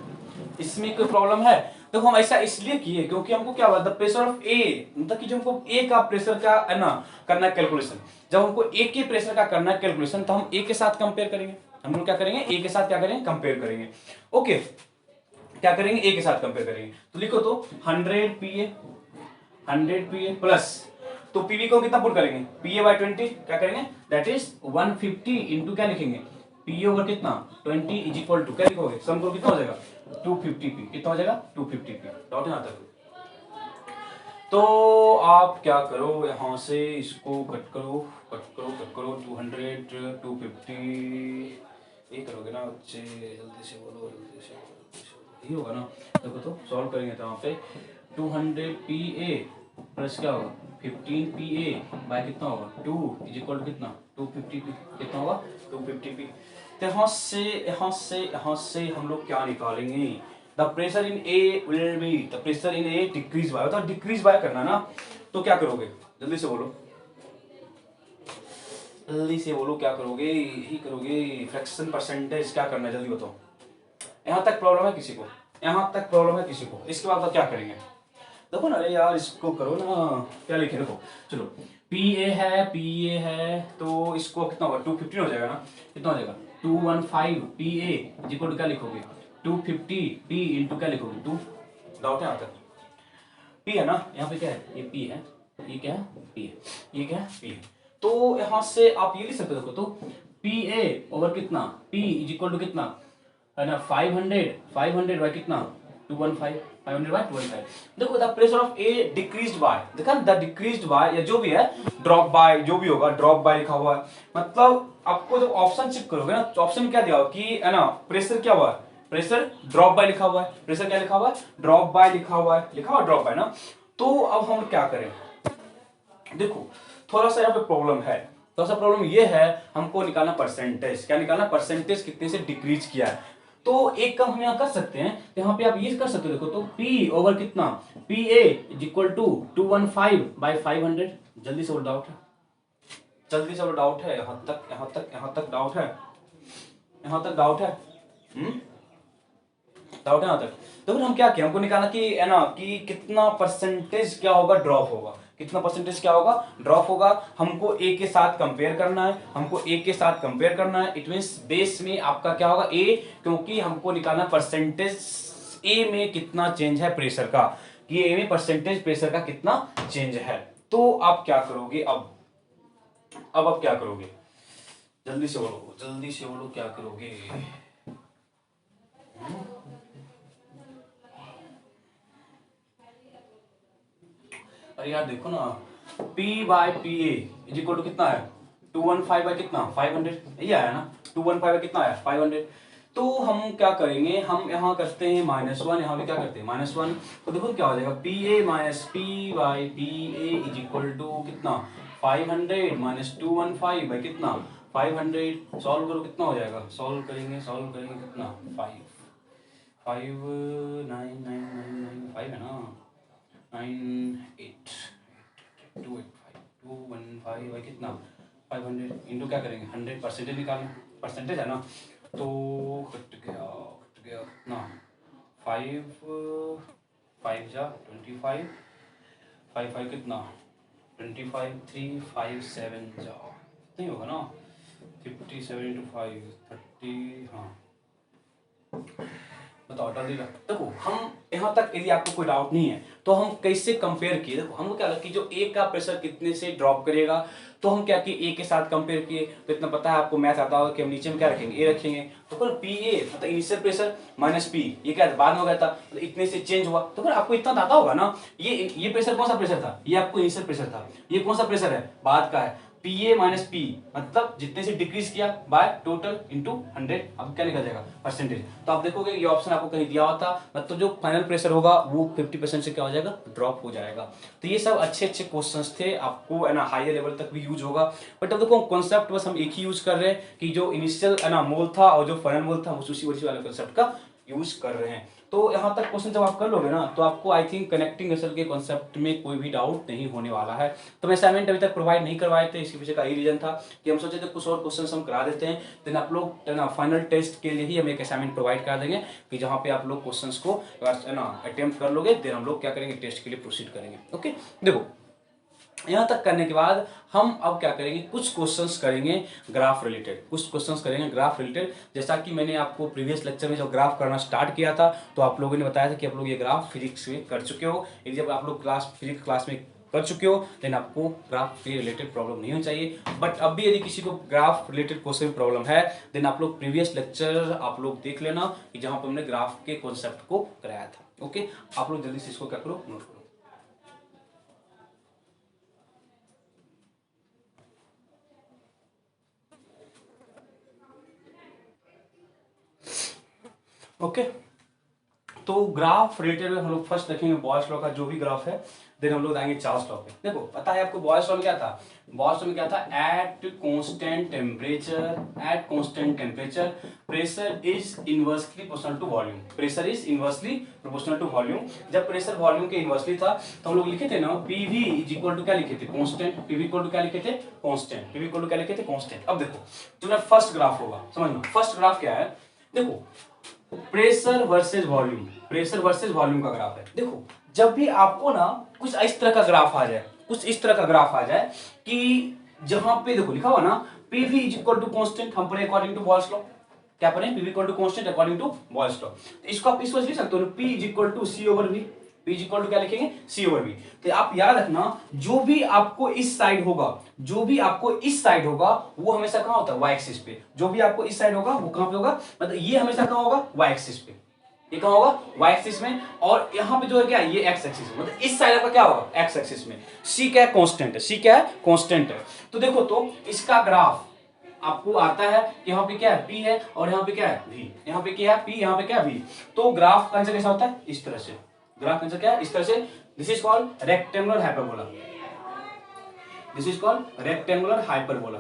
इसमें कोई प्रॉब्लम है। देखो हम ऐसा इसलिए किए क्योंकि हमको क्या हुआ द प्रेशर ऑफ ए, मतलब कि जो हमको ए का प्रेशर का है ना करना है कैलकुलेशन, जब हमको ए के प्रेशर का करना है कैलकुलेशन तो हम ए के साथ कंपेयर करेंगे, हम लोग क्या करेंगे ए के साथ क्या करेंगे कंपेयर करेंगे। ओके क्या करेंगे ए के साथ कंपेयर करेंगे, तो लिखो तो 100 PA प्लस तो पीवी को कितना पुट करेंगे PA by 20 क्या करेंगे दैट इज 150 इंटू क्या लिखेंगे PA ओवर कितना 20 इज इक्वल टू क्या लिखोगे सम को कितना हो जाएगा 250p, कितना हो जाएगा 250p। डाउट है ना तक। तो आप क्या करो यहां से इसको कट करो कट करो कट करो 200 250 ये करोगे ना बच्चे जल्दी से बोलो जल्दी से यही होगा ना। देखो तो सॉल्व करेंगे तो यहाँ पे 200 PA प्लस क्या होगा 15 PA बाय कितना होगा 2 इज इक्वल टू कितना 250p, कितना होगा 250p। तो यहाँ से हम लोग क्या निकालेंगे the pressure in A will be the pressure in A decrease by, मतलब डिक्रीज बाय करना ना, तो क्या करोगे जल्दी से बोलो जल्दी से बोलो क्या करोगे, यही करोगे फ्रैक्शन परसेंटेज क्या करना है जल्दी बताओ। यहाँ तक प्रॉब्लम है किसी को, यहाँ तक प्रॉब्लम है किसी को, इसके बाद क्या करेंगे देखो ना। अरे यार इसको करो ना, क्या लिखे देखो चलो PA है तो इसको कितना होगा 250 हो जाएगा ना, कितना हो जाएगा 215 PA इज इक्वल टू क्या लिखोगे 250 P इंटू क्या लिखोगे 2, डाउट है यहाँ तक? P है ना, यहाँ पे क्या है, ये P है, ये क्या है P है, ये क्या है P है। तो यहाँ से आप ये लिख सकते हो, देखो तो PA ओवर कितना P इज इक्वल टू कितना है ना 500 बाय कितना 215, 500 बाय 215। देखो the pressure of A decreased bye, देखा द डिक्रीज्ड बाय या जो भी है ड्रॉप बाय, जो भी होगा ड्रॉप बाय लिखा हुआ है, मतलब आपको जब ऑप्शन चेक करोगे ना तो ऑप्शन में क्या दिया होगा कि है ना प्रेशर क्या हुआ है, प्रेशर ड्रॉप बाय लिखा हुआ है, प्रेशर क्या लिखा हुआ है ड्रॉप बाय लिखा हुआ है, लिखा हुआ ड्रॉप बाय ना। तो अब हम क्या करें, देखो थोड़ा सा यहाँ पे प्रॉब्लम है, थोड़ा सा प्रॉब्लम ये है, हमको निकालना परसेंटेज, क्या निकालना परसेंटेज कितने से डिक्रीज किया है। तो एक काम हम यहाँ कर सकते हैं, यहाँ पे आप ये कर सकते हो, देखो तो P ओवर कितना PA is equal to 215 by 500। जल्दी से वो डाउट है, जल्दी से वो डाउट है, यहाँ तक यहाँ तक यहाँ तक डाउट है, यहाँ तक डाउट है, डाउट है यहाँ तक। तो फिर हम क्या किया, हमको निकालना कि है ना कि कितना परसेंटेज क्या होगा ड्रॉप होगा, कितना परसेंटेज क्या होगा ड्रॉप होगा, हमको ए के साथ कंपेयर करना है, हमको ए के साथ कंपेयर करना है। इट मींस बेस में आपका क्या होगा ए, क्योंकि हमको निकालना परसेंटेज ए में कितना चेंज है प्रेशर का, कि ए में परसेंटेज प्रेशर का कितना चेंज है। तो आप क्या करोगे, अब आप क्या करोगे, जल्दी से बोलो, जल्दी से बोलो क्या करोगे। अरे यार देखो ना P by P A is equal to कितना है 215 बाय कितना 500, ये आया ना 215 बाय कितना आया 500। तो हम क्या करेंगे, हम यहाँ करते हैं -1, यहाँ पे क्या करते हैं -1, तो देखो क्या हो जाएगा PA minus P by P A is equal to कितना 500 माइनस 215 बाय कितना 500। सॉल्व करो कितना हो जाएगा, सॉल्व करेंगे कितना 5 है ना 215 बाई कितना 500 इंटू क्या करेंगे 100, परसेंटेज निकालना, परसेंटेज है ना। तो कट गया कितना 5 जा 25, 5 कितना 25, 357 जा नहीं होगा ना 57 इंटू 5 30, हाँ बताओ जल्दी। देखो हम यहाँ तक यदि आपको कोई डाउट नहीं है तो हम कैसे कंपेयर किए, देखो हमको क्या लगा कि जो ए का प्रेशर कितने से ड्रॉप करेगा, तो हम क्या किए ए के साथ कंपेयर किए, तो इतना पता है आपको मैथ आता होगा कि हम नीचे में क्या रखेंगे ए रखेंगे, तो फिर पी ए मतलब इनिशियल प्रेशर माइनस पी, ये क्या बाद में हो गया था तो इतने से चेंज हुआ, तो फिर आपको इतना आता होगा ना ये प्रेशर कौन सा प्रेशर था, ये आपको इनिशियल प्रेशर था, ये कौन सा प्रेशर है बाद का है PA माइनस P, मतलब जितने से डिक्रीज किया बाय टोटल इंटू 100, अब क्या लिखा जाएगा परसेंटेज। तो आप देखोगे ये ऑप्शन आपको कहीं दिया होता, मतलब जो फाइनल प्रेशर होगा वो 50% से क्या हो जाएगा ड्रॉप हो जाएगा। तो ये सब अच्छे अच्छे क्वेश्चंस थे, आपको है ना हायर लेवल तक भी यूज होगा, बट अब देखो कॉन्सेप्ट बस हम एक ही यूज कर रहे हैं कि जो इनिशियल है ना मोल था और जो फाइनल मोल था उसी वाले कॉन्सेप्ट का यूज कर रहे हैं। तो यहाँ तक क्वेश्चन जब आप कर लोगे ना तो आपको आई थिंक कनेक्टिंग मसल के कॉन्सेप्ट में कोई भी डाउट नहीं होने वाला है। तो मैं असाइनमेंट अभी तक प्रोवाइड नहीं करवाए थे, इसके पीछे का यही रीजन था कि हम सोचे थे कुछ और क्वेश्चन हम करा देते हैं, देन आप लोग ना फाइनल टेस्ट के लिए ही हम एक असाइनमेंट प्रोवाइड करा देंगे कि जहाँ पे आप लोग क्वेश्चन को ना अटेम्प्ट कर लोगे, देन हम लोग क्या करेंगे टेस्ट के लिए प्रोसीड करेंगे। ओके देखो यहाँ तक करने के बाद हम अब क्या करेंगे, कुछ क्वेश्चंस करेंगे ग्राफ रिलेटेड, कुछ क्वेश्चंस करेंगे ग्राफ रिलेटेड। जैसा कि मैंने आपको प्रीवियस लेक्चर में जब ग्राफ करना स्टार्ट किया था तो आप लोगों ने बताया था कि आप लोग ये ग्राफ फिजिक्स में कर चुके हो, यदि जब आप लोग फिजिक्स क्लास में कर चुके हो देन आपको ग्राफ के रिलेटेड प्रॉब्लम नहीं होनी चाहिए। बट अब भी यदि किसी को ग्राफ रिलेटेड क्वेश्चन में प्रॉब्लम है देन आप लोग प्रीवियस लेक्चर आप लोग देख लेना कि जहाँ पर हमने ग्राफ के कॉन्सेप्ट को कराया था। ओके आप लोग जल्दी से इसको क्या करो नोट करो। ओके तो ग्राफ रिलेटेड हम लोग फर्स्ट देखेंगे बॉयस लॉ का जो भी ग्राफ है, देन हम लोग आएंगे चार्ल्स लॉ पे। देखो पता है आपको बॉयस लॉ में क्या था, बॉयस लॉ में क्या था at constant temperature pressure is inversely proportional to volume, pressure is inversely proportional to volume. जब प्रेशर वॉल्यूम के इनवर्सली था तो हम लोग लिखे थे ना पीवी इज इक्वल टू क्या लिखे थे कांस्टेंट, पीवी इक्वल टू क्या लिखे थे कांस्टेंट, पीवी इक्वल टू क्या लिखे थे कांस्टेंट। अब देखो जो फर्स्ट ग्राफ होगा समझना, फर्स्ट ग्राफ क्या है, देखो pressure versus volume, pressure versus volume का ग्राफ है। देखो जब भी आपको ना कुछ इस तरह का ग्राफ आ जाए, कुछ इस तरह का ग्राफ आ जाए कि जहां पे देखो लिखा हुआ ना PV is equal to constant हम पढ़े अकॉर्डिंग टू बॉयल्स लॉ, क्या पढ़े, PV equal to constant according to Boyle's law. इसको आप इस वजह से लिख सकते हो, P is equal to C over V, P is equal to क्या लिखेंगे, सी ओवर वी। तो आप याद रखना जो भी आपको इस साइड होगा, जो भी आपको इस साइड होगा वो हमेशा कहां होता है, वाई एक्सिस पे। जो भी आपको इस साइड होगा वो कहां पे होगा, मतलब ये हमेशा कहां होगा, वाई एक्सिस पे। ये कहां होगा, वाई एक्सिस में, और यहां पे जो है क्या, ये एक्स एक्सिस में, मतलब इस साइड का क्या होगा, एक्स एक्सिस में। सी क्या है, कांस्टेंट है, सी क्या है, कांस्टेंट है। तो देखो तो इसका ग्राफ आपको आता है, यहाँ पे क्या है, P है, और यहाँ पे क्या है, V। यहाँ पे क्या है, P, यहाँ पे क्या है, V। तो ग्राफ का आंसर कैसा होता है, इस तरह से। ग्राफ का आंसर क्या है, इस तरह से। This is called rectangular hyperbola, this is called rectangular hyperbola,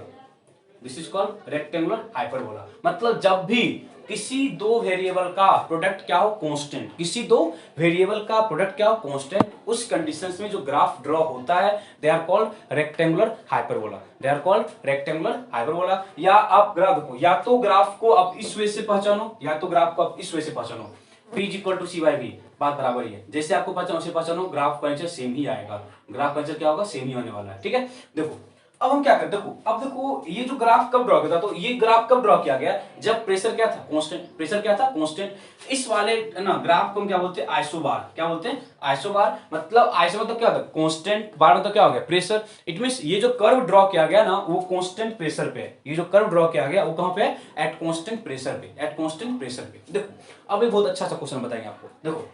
this is called rectangular hyperbola. मतलब जब भी किसी दो वेरिएबल का प्रोडक्ट क्या हो, कांस्टेंट, किसी दो वेरिएबल का प्रोडक्ट क्या हो, कांस्टेंट, उस कंडीशंस में जो ग्राफ ड्रॉ होता है they are called rectangular hyperbola, they are called rectangular hyperbola. या आप ग्राफ देखो, या तो ग्राफ को आप इस वे से पहचानो, या तो ग्राफ को आप इस वे से पहचानो, P is equal to C by V, बात बराबर ही है। जैसे आपको पहचानो उसे पहचानो, ग्राफ का आंसर सेम ही आएगा, ग्राफ का आंसर क्या होगा, सेम ही होने वाला है, ठीक है। देखो अब हम क्या करते, देखो अब देखो ये जो ग्राफ कब ड्रॉ किया था, तो ये ग्राफ कब ड्रॉ किया गया, जब प्रेशर क्या था, कांस्टेंट, प्रेशर क्या था, कांस्टेंट। इस वाले ना ग्राफ को हम क्या बोलते हैं, आइसोबार, क्या बोलते हैं, आइसोबार। मतलब आइसो मतलब क्या होता है, कांस्टेंट, बार मतलब क्या हो गया, प्रेशर। इट मींस ये जो कर्व ड्रॉ किया गया ना वो कांस्टेंट प्रेशर पे है, ये जो कर्व ड्रॉ किया गया वो कहां पे है, एट कांस्टेंट प्रेशर पे, एट कांस्टेंट प्रेशर पे। देखो अब एक बहुत अच्छा सा क्वेश्चन बताएंगे आपको। देखो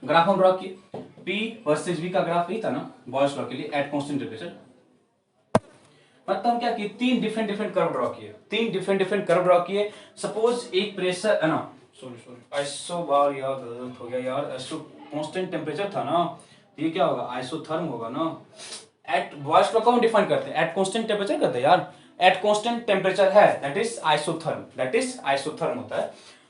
ग्राफ हम ड्रॉ किए, P वर्सेस V का ग्राफ यही था ना बॉयल्स लॉ के लिए, एट कांस्टेंट टेंपरेचर। मतलब हम क्या किए, तीन डिफरेंट डिफरेंट कर्व ड्रॉ किए, तीन डिफरेंट डिफरेंट कर्व ड्रॉ किए। सपोज एक प्रेशर है ना, सॉरी आइसोबार, यार गलत हो गया यार, आइसो कांस्टेंट टेंपरेचर था ना, ये क्या होगा, आइसोथर्म होगा ना। एट बॉयल्स लॉ को हम डिफाइन करते हैं, एट कांस्टेंट टेंपरेचर करते हैं यार, एट कांस्टेंट टेंपरेचर है that is isotherm, that is isotherm होता है।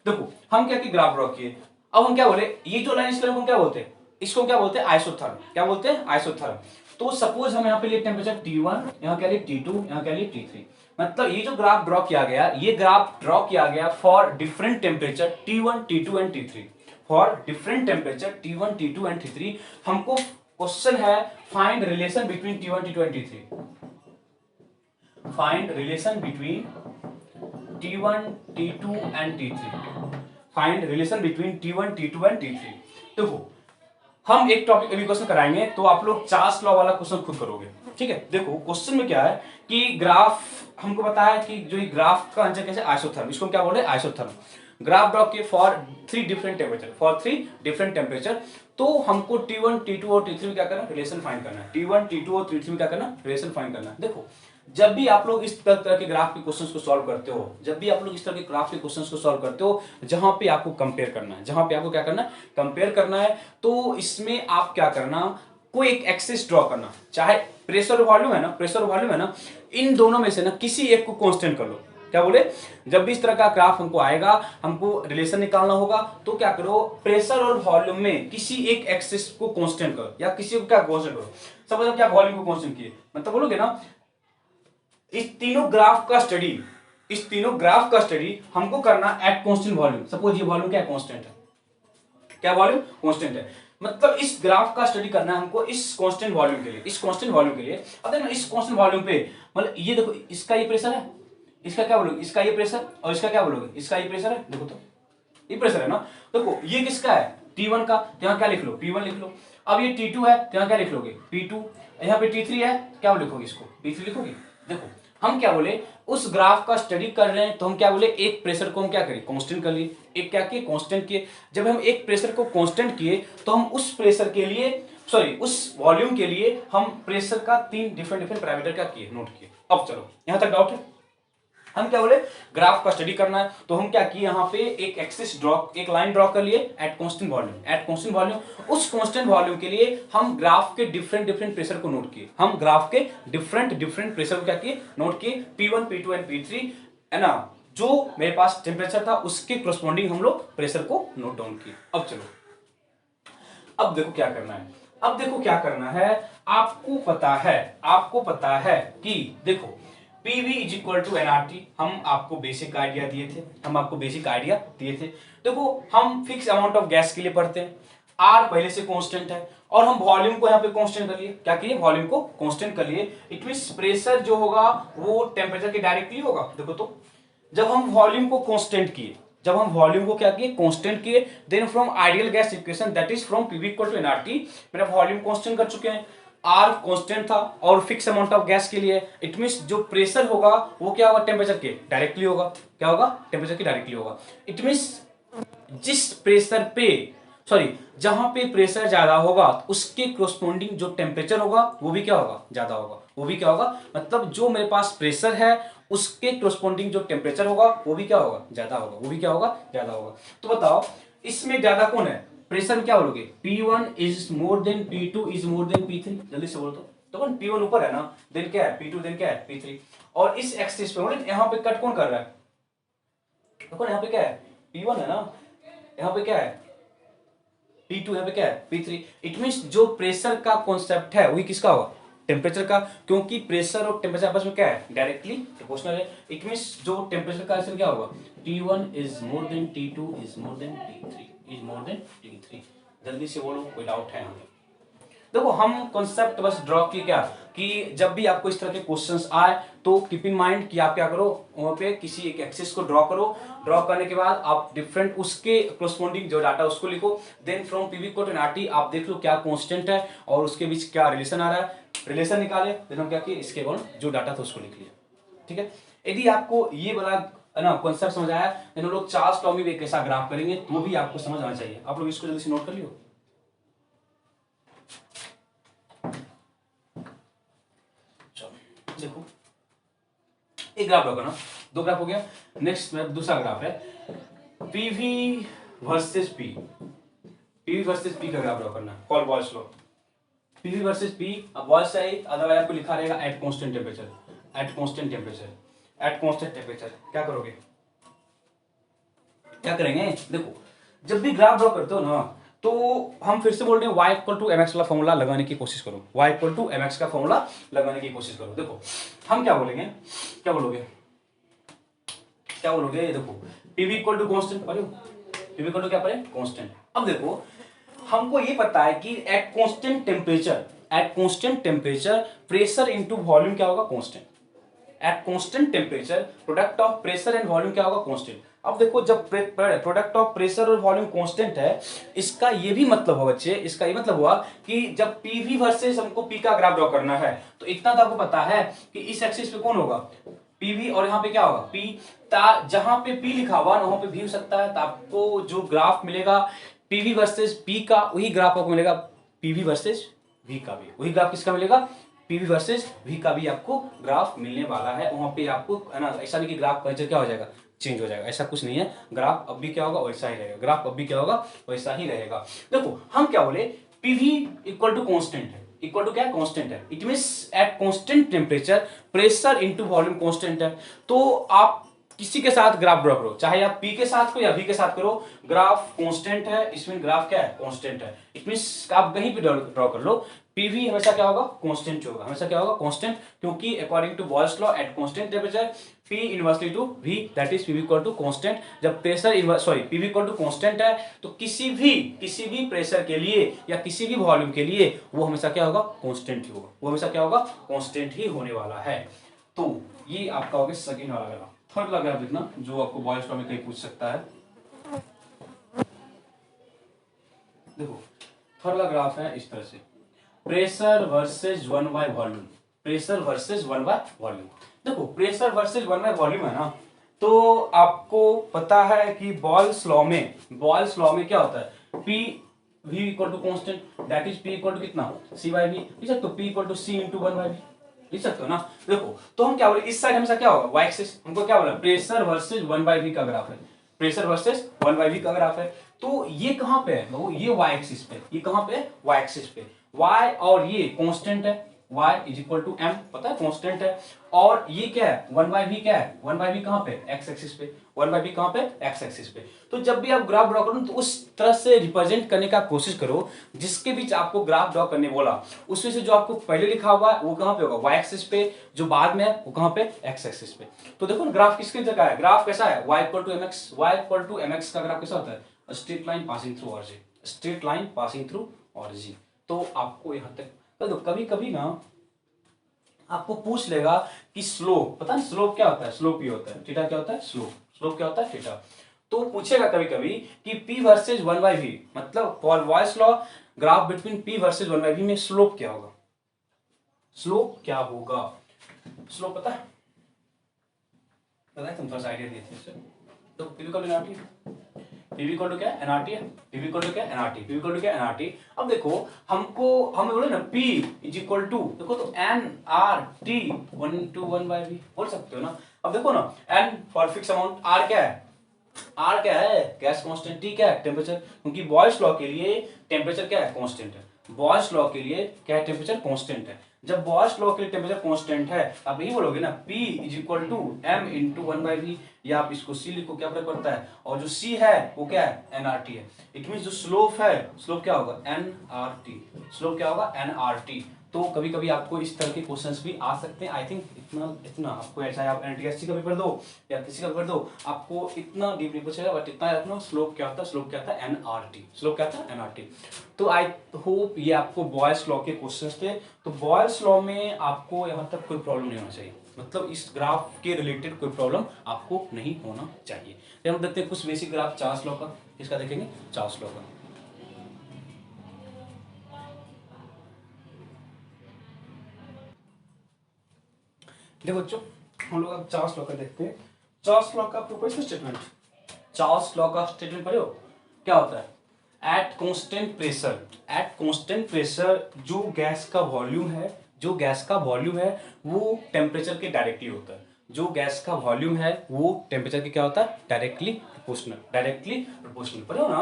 देखो हम क्या किए, ग्राफ ड्रॉ किए। अब हम क्या बोले, ये जो लाइन इसको क्या बोलते हैं, इसको क्या बोलते हैं, आइसोथर्म, क्या बोलते हैं, आइसोथर्म। तो सपोज हम यहाँ पे लिए टेम्परेचर T1, यहाँ क्या लिए T2, यहाँ क्या लिए T3। मतलब ये जो ग्राफ ड्रॉ किया गया, ये ग्राफ ड्रॉ किया गया for different temperature T1, T2 and T3, for different temperature T1, T2 and T3। हमको क्वेश्चन है find relation between T1, T2 and T3, find relation between T1, T2 and T3, find relation between T1, T2 and T3। देखो हम एक topic अभी question कराएंगे तो आप लोग चार्ल्स लॉ वाला क्वेश्चन खुद करोगे, ठीक है। देखो क्वेश्चन में क्या है कि ग्राफ हमको बताया कि जो ये ग्राफ का आंसर कैसे, आइसोथर्म, इसको क्या बोल रहे हैं, आइसोथर्म। ग्राफ ड्रॉ के for three different temperature, for three different temperature. तो हमको T1, T2 और T3 में क्या करना है, रिलेशन फाइंड करना है। T1, T2 और T3 में क्या करना है, रिलेशन फाइंड करना है। देखो जब भी आप लोग इस तरह के ग्राफ के क्वेश्चंस को सॉल्व करते हो, जब भी आप लोग इस तरह के ग्राफ के क्वेश्चंस को सॉल्व करते हो, जहां पे आपको कंपेयर करना है, जहां पे आपको क्या करना है, कंपेयर करना है, तो इसमें आप क्या करना, कोई एक एक्सिस ड्रॉ करना, चाहे प्रेशर वॉल्यूम है ना, प्रेशर वॉल्यूम है ना, इन दोनों में से ना किसी एक को कांस्टेंट कर लो। क्या बोले, जब भी इस तरह का ग्राफ हमको आएगा, हमको रिलेशन निकालना होगा, तो क्या करो, प्रेशर और वॉल्यूम में किसी एक एक्सिस को कांस्टेंट करो, या किसी को क्या कांस्टेंट करो। सपोज हम क्या वॉल्यूम को कांस्टेंट किए, मतलब बोलोगे ना इस तीनों ग्राफ का स्टडी, इस तीनों ग्राफ का स्टडी हमको करना एट कांस्टेंट वॉल्यूम। सपोज ये वॉल्यूम क्या कांस्टेंट है, क्या वॉल्यूम कांस्टेंट है, मतलब इस ग्राफ का स्टडी करना है हमको इस कांस्टेंट वॉल्यूम के लिए, इस कांस्टेंट वॉल्यूम के लिए। अब देखो इस कांस्टेंट वॉल्यूम पे, मतलब ये देखो इसका ये प्रेशर है, इसका क्या बोलोगे, इसका ये प्रेशर, और इसका क्या बोलोगे, इसका ये प्रेशर है। देखो तो ये प्रेशर है ना, देखो ये किसका है, T1 का, तो यहाँ क्या लिख लो, P1 लिख लो। अब ये T2 है तो यहाँ क्या लिख लोगे, P2। यहाँ पे T3 है, क्या लिखोगे, इसको P3 लिखोगे। देखो हम क्या बोले, उस ग्राफ का स्टडी कर रहे हैं तो हम क्या बोले, एक प्रेशर को हम क्या करें, कांस्टेंट कर लिए, एक क्या किए, कांस्टेंट किए। जब हम एक प्रेशर को कांस्टेंट किए तो हम उस प्रेशर के लिए, सॉरी उस वॉल्यूम के लिए हम प्रेशर का तीन डिफरेंट डिफरेंट पैरामीटर क्या किए, नोट किए। अब चलो यहां तक डाउट है, हम क्या बोले, ग्राफ का स्टडी करना है, तो हम क्या किए, यहाँ पे एक एक्सिस ड्रॉ, एक लाइन ड्रॉ कर लिए at constant volume, at constant volume. उस कांस्टेंट वॉल्यूम के लिए हम ग्राफ के डिफरेंट डिफरेंट प्रेशर को नोट किए, हम ग्राफ के डिफरेंट डिफरेंट प्रेशर को क्या किए, नोट किए, P1, P2 एंड P3 है ना। जो मेरे पास टेम्परेचर था उसके करस्पॉन्डिंग हम लोग प्रेशर को नोट डाउन किए। अब चलो, अब देखो क्या करना है, अब देखो क्या करना है, आपको पता है, आपको पता है कि देखो PV is equal to nRT, हम आपको बेसिक आइडिया दिए थे, हम आपको बेसिक आइडिया दिए थे। देखो हम फिक्स अमाउंट ऑफ गैस के लिए पढ़ते हैं, आर पहले से कांस्टेंट है और हम वॉल्यूम को यहाँ पे कांस्टेंट कर लिए, क्या किए, वॉल्यूम को कांस्टेंट कर लिए। इट मींस प्रेशर जो होगा वो टेम्परेचर के डायरेक्टली होगा। देखो तो जब हम वॉल्यूम को कांस्टेंट किए, जब हम वॉल्यूम को क्या किए, कांस्टेंट किए, then from ideal gas equation that is from PV equal to NRT, मैंने वॉल्यूम कांस्टेंट कर चुके हैं, आर कांस्टेंट था और फिक्स अमाउंट ऑफ गैस के लिए। इट मींस जो प्रेशर होगा वो क्या होगा, टेम्परेचर के डायरेक्टली होगा, क्या होगा, टेम्परेचर के डायरेक्टली होगा। इट मींस जिस प्रेशर पे, सॉरी, जहां पे प्रेशर ज्यादा होगा उसके कोरस्पोंडिंग जो टेम्परेचर होगा वो भी क्या होगा, ज्यादा होगा, वो भी क्या होगा, मतलब जो मेरे पास प्रेशर है उसके कोरस्पोंडिंग जो टेम्परेचर होगा वो भी क्या होगा, ज्यादा होगा, वो भी क्या होगा, ज्यादा होगा। तो बताओ इसमें ज्यादा कौन है, प्रेशर में क्या बोलोगे, P1 is more than P2 is more than P3, जल्दी से बोलो तो कौन, P1 ऊपर है ना, देन क्या है P2, देन क्या है P3। और इस एक्सिस पे मतलब यहाँ पे कट कौन कर रहा है, देखो यहाँ पे क्या है, P1 है ना, यहाँ पे क्या है P2, यहाँ पे क्या है P3। इट मींस जो प्रेशर का कॉन्सेप्ट है वही किसका होगा, टेम्परेचर का, क्योंकि प्रेशर और टेम्परेचर आपस में क्या है, डायरेक्टली प्रोपोर्शनल है। इट मींस जो टेम्परेचर का आंसर क्या होगा, T1 is more than T2 is more than T3 is more than T3। जल्दी से बोलो, कोई डाउट है यहाँ पे। देखो हम कॉन्सेप्ट बस ड्रॉ किए क्या, कि जब भी आपको इस तरह के क्वेश्चंस आए तो कीप इन माइंड कि आप क्या करो, वहां पे किसी एक एक्सिस को ड्रॉ करो, ड्रॉ करने के बाद आप डिफरेंट उसके कोरस्पोंडिंग जो डाटा उसको लिखो, देन फ्रॉम पीवी को टू एनआरटी आप देख लो क्या कांस्टेंट है और उसके बीच क्या रिलेशन आ रहा है, रिलेशन निकाले, देन हम क्या किए, इसके अकॉर्डिंग जो डाटा था उसको लिख लिया। ठीक है, यदि आपको ये वाला ना कॉन्सेप्ट समझ आया, देन हम लोग चार्ल्स टॉमी में कैसा ग्राफ करेंगे तो भी आपको समझ आना चाहिए। आप लोग इसको जल्दी से नोट कर लियो। देखो एक ग्राफ रखो ना, दो ग्राफ हो गया। नेक्स्ट में दूसरा ग्राफ है PV versus P, PV versus P का ग्राफ ड्रॉ करना, call Boyle's law, PV versus P. अब बॉयल्स है, अदरवाइज आपको लिखा रहेगा eight constant temperature, eight constant temperature, eight constant temperature. क्या करोगे, क्या करेंगे, देखो जब भी ग्राफ ड्रॉ करते हो ना तो हम फिर से बोल रहे हैं y इक्वल टू mx वाला फॉर्मूला लगाने की कोशिश करो, y इक्वल टू mx का फॉर्मूला लगाने की कोशिश करो। देखो हम क्या बोलेंगे, क्या बोलोगे, क्या बोलोगे, देखो pv इक्वल टू कांस्टेंट पढ़ो, pv इक्वल टू क्या पढ़े, कांस्टेंट। अब देखो हमको ये पता है कि eight constant temperature, eight constant temperature pressure into volume क्या होगा, constant. Eight constant temperature product of pressure and volume क्या होगा, कांस्टेंट। अब देखो जब प्रोडक्ट ऑफ प्रेशर और वॉल्यूम कांस्टेंट है, इसका ये भी मतलब हुआ बच्चे, इसका ये मतलब हुआ कि जब पीवी वर्सेस हमको पी का ग्राफ ड्रॉ करना है तो इतना तो आपको पता है कि इस एक्सिस पे कौन होगा, पीवी, और यहाँ पे क्या होगा पी। जहां पे पी लिखा हुआ वहां पे भी हो सकता है, तो आपको जो ग्राफ मिलेगा पीवी वर्सेस पी का, वही ग्राफ आपको मिलेगा पीवी वर्सेस वी का भी, वही ग्राफ किसका मिलेगा, पीवी वर्सेस वी का भी आपको ग्राफ मिलने वाला है। वहां पे आपको है ना, ऐसा नहीं कि ग्राफ कल्चर क्या हो जाएगा, चेंज हो जाएगा, ऐसा कुछ नहीं है। ग्राफ अब भी क्या होगा वैसा ही रहेगा, ग्राफ अब भी क्या होगा वैसा ही रहेगा। देखो हम क्या बोले, पीवी इक्वल टू कांस्टेंट है, इक्वल टू क्या है, कांस्टेंट है। It means eight constant temperature pressure into volume constant है। तो आप किसी के साथ ग्राफ ड्रॉ करो, चाहे आप पी के साथ करो या वी के साथ करो, ग्राफ कांस्टेंट है, इसमें ग्राफ क्या है, कांस्टेंट है। इट मींस आप कहीं भी ड्रॉ कर लो, पीवी हमेशा क्या होगा, कांस्टेंट होगा, हमेशा क्या होगा, कांस्टेंट, क्योंकि according to Boyle's law at constant temperature P inversely to V that is PV equal to constant. जब pressure sorry PV equal to constant है तो किसी भी प्रेशर के लिए या किसी भी वॉल्यूम के लिए वो हमेशा क्या होगा, कांस्टेंट ही होगा, वो हमेशा क्या होगा, कांस्टेंट ही होने वाला है। तो ये आपका हो गया सेकंड वाला ग्राफ। थर्ड वाला ग्राफ देखना जो आपको बॉयल्स लॉ में कहीं पूछ सकता है। देखो थर्ड वाला ग्राफ है इस तरह से, pressure versus 1 by volume, pressure versus 1 by volume. देखो प्रेशर वर्सेस 1 बाय वॉल्यूम है ना, तो आपको पता है कि बॉयल्स लॉ में क्या होता है, P V equal to constant that is P equal to कितना, C बाय V, लिख सकते हो P equal to C into 1 by V, लिख सकते हो ना। देखो तो हम क्या बोले, इस साइड हमेशा क्या होगा, y एक्सिस, हमको क्या बोला, प्रेशर वर्सेस 1 बाय V का ग्राफ है, प्रेशर वर्सेस 1 बाय V का ग्राफ है। तो ये कहां पे है, ये y एक्सिस पे, ये कहां पे है, y एक्सिस पे, y और ये कांस्टेंट है, y is equal to m, पता है कांस्टेंट है, और ये क्या है 1 बाय v, क्या है 1 बाय v कहां पे, x एक्सिस पे, 1 बाय v कहां पे, x एक्सिस पे। तो जब भी आप ग्राफ ड्रॉ करो तो उस तरह से रिप्रेजेंट करने का कोशिश करो जिसके बीच आपको ग्राफ ड्रॉ करने बोला, उसमें से जो आपको पहले लिखा हुआ है वो कहां पे होगा, y एक्सिस पे, जो बाद में है वो कहां पे, x एक्सिस पे। तो देखो ग्राफ किसकी जगह है, ग्राफ कैसा है, y equal to mx, y equal to mx का ग्राफ कैसा होता है, straight line passing through origin, straight line passing through origin. तो आपको यहाँ तक तो कभी कभी ना आपको पूछ लेगा कि स्लोप, पता है स्लोप क्या होता है, स्लोप ये होता है, थीटा क्या होता है, स्लोप, स्लोप क्या होता है, थीटा। तो पूछेगा कभी कभी कि P वर्सेज 1/v, मतलब for boys law graph between P versus 1/v में स्लोप क्या होगा, स्लोप क्या होगा, स्लोप पता है, तुम थोड़ा सा आइडिया दिए थे इससे। तो P equal to NRT, P equal to क्या एनआरटी है, P इक्वल टू क्या एनआरटी, P इक्वल टू क्या एनआरटी। अब देखो हमको हम बोले ना P इज इक्वल टू, देखो तो nRT 1 to 1/v बोल सकते हो ना। अब देखो ना n for fix amount, R क्या है, R क्या है गैस कांस्टेंट, T क्या है टेम्परेचर, क्योंकि बॉयल्स लॉ के लिए टेम्परेचर क्या है कांस्टेंट है, बॉयल्स लॉ के लिए क्या है टेम्परेचर कांस्टेंट है। जब बॉयल्स लॉ के लिए टेम्परेचर कांस्टेंट है आप यही बोलोगे ना P is equal to m into 1/v, या आप इसको C लिखो क्या फर्क पड़ता है, और जो C है वो क्या है nRT है। इट मीन जो स्लोप है, स्लोप क्या होगा nRT, स्लोप क्या होगा nRT। तो कभी कभी आपको इस तरह के क्वेश्चंस भी आ सकते हैं। आई थिंक इतना इतना आपको ऐसा है, आप एनटीएससी का पेपर दो या किसी का पेपर दो, आपको इतना डीप नहीं पूछेगा, बट इतना रखना स्लोप क्या होता है, स्लोप क्या था एनआरटी, स्लोप क्या था एनआरटी। तो आई होप ये आपको बॉयल्स लॉ के क्वेश्चंस थे। तो बॉयल्स लॉ में आपको यहाँ तक कोई प्रॉब्लम नहीं होना चाहिए, मतलब इस ग्राफ के रिलेटेड कोई प्रॉब्लम आपको नहीं होना चाहिए। हम देखते हैं कुछ बेसिक ग्राफ चार्ल्स लॉ का, किसका देखेंगे, चार्ल्स लॉ का। देखो बच्चों हम लोग अब चार्ल्स लॉ का देखते हैं। चार्ल्स लॉ का प्रोपोर्शनल स्टेटमेंट, चार्ल्स लॉ का स्टेटमेंट पढ़े हो, क्या होता है, at constant pressure, eight constant pressure जो गैस का वॉल्यूम है, जो गैस का वॉल्यूम है वो टेम्परेचर के डायरेक्टली होता है, जो गैस का वॉल्यूम है वो टेम्परेचर के क्या होता है डायरेक्टली प्रोपोर्शनल, डायरेक्टली प्रोपोर्शनल। पढ़े हो ना।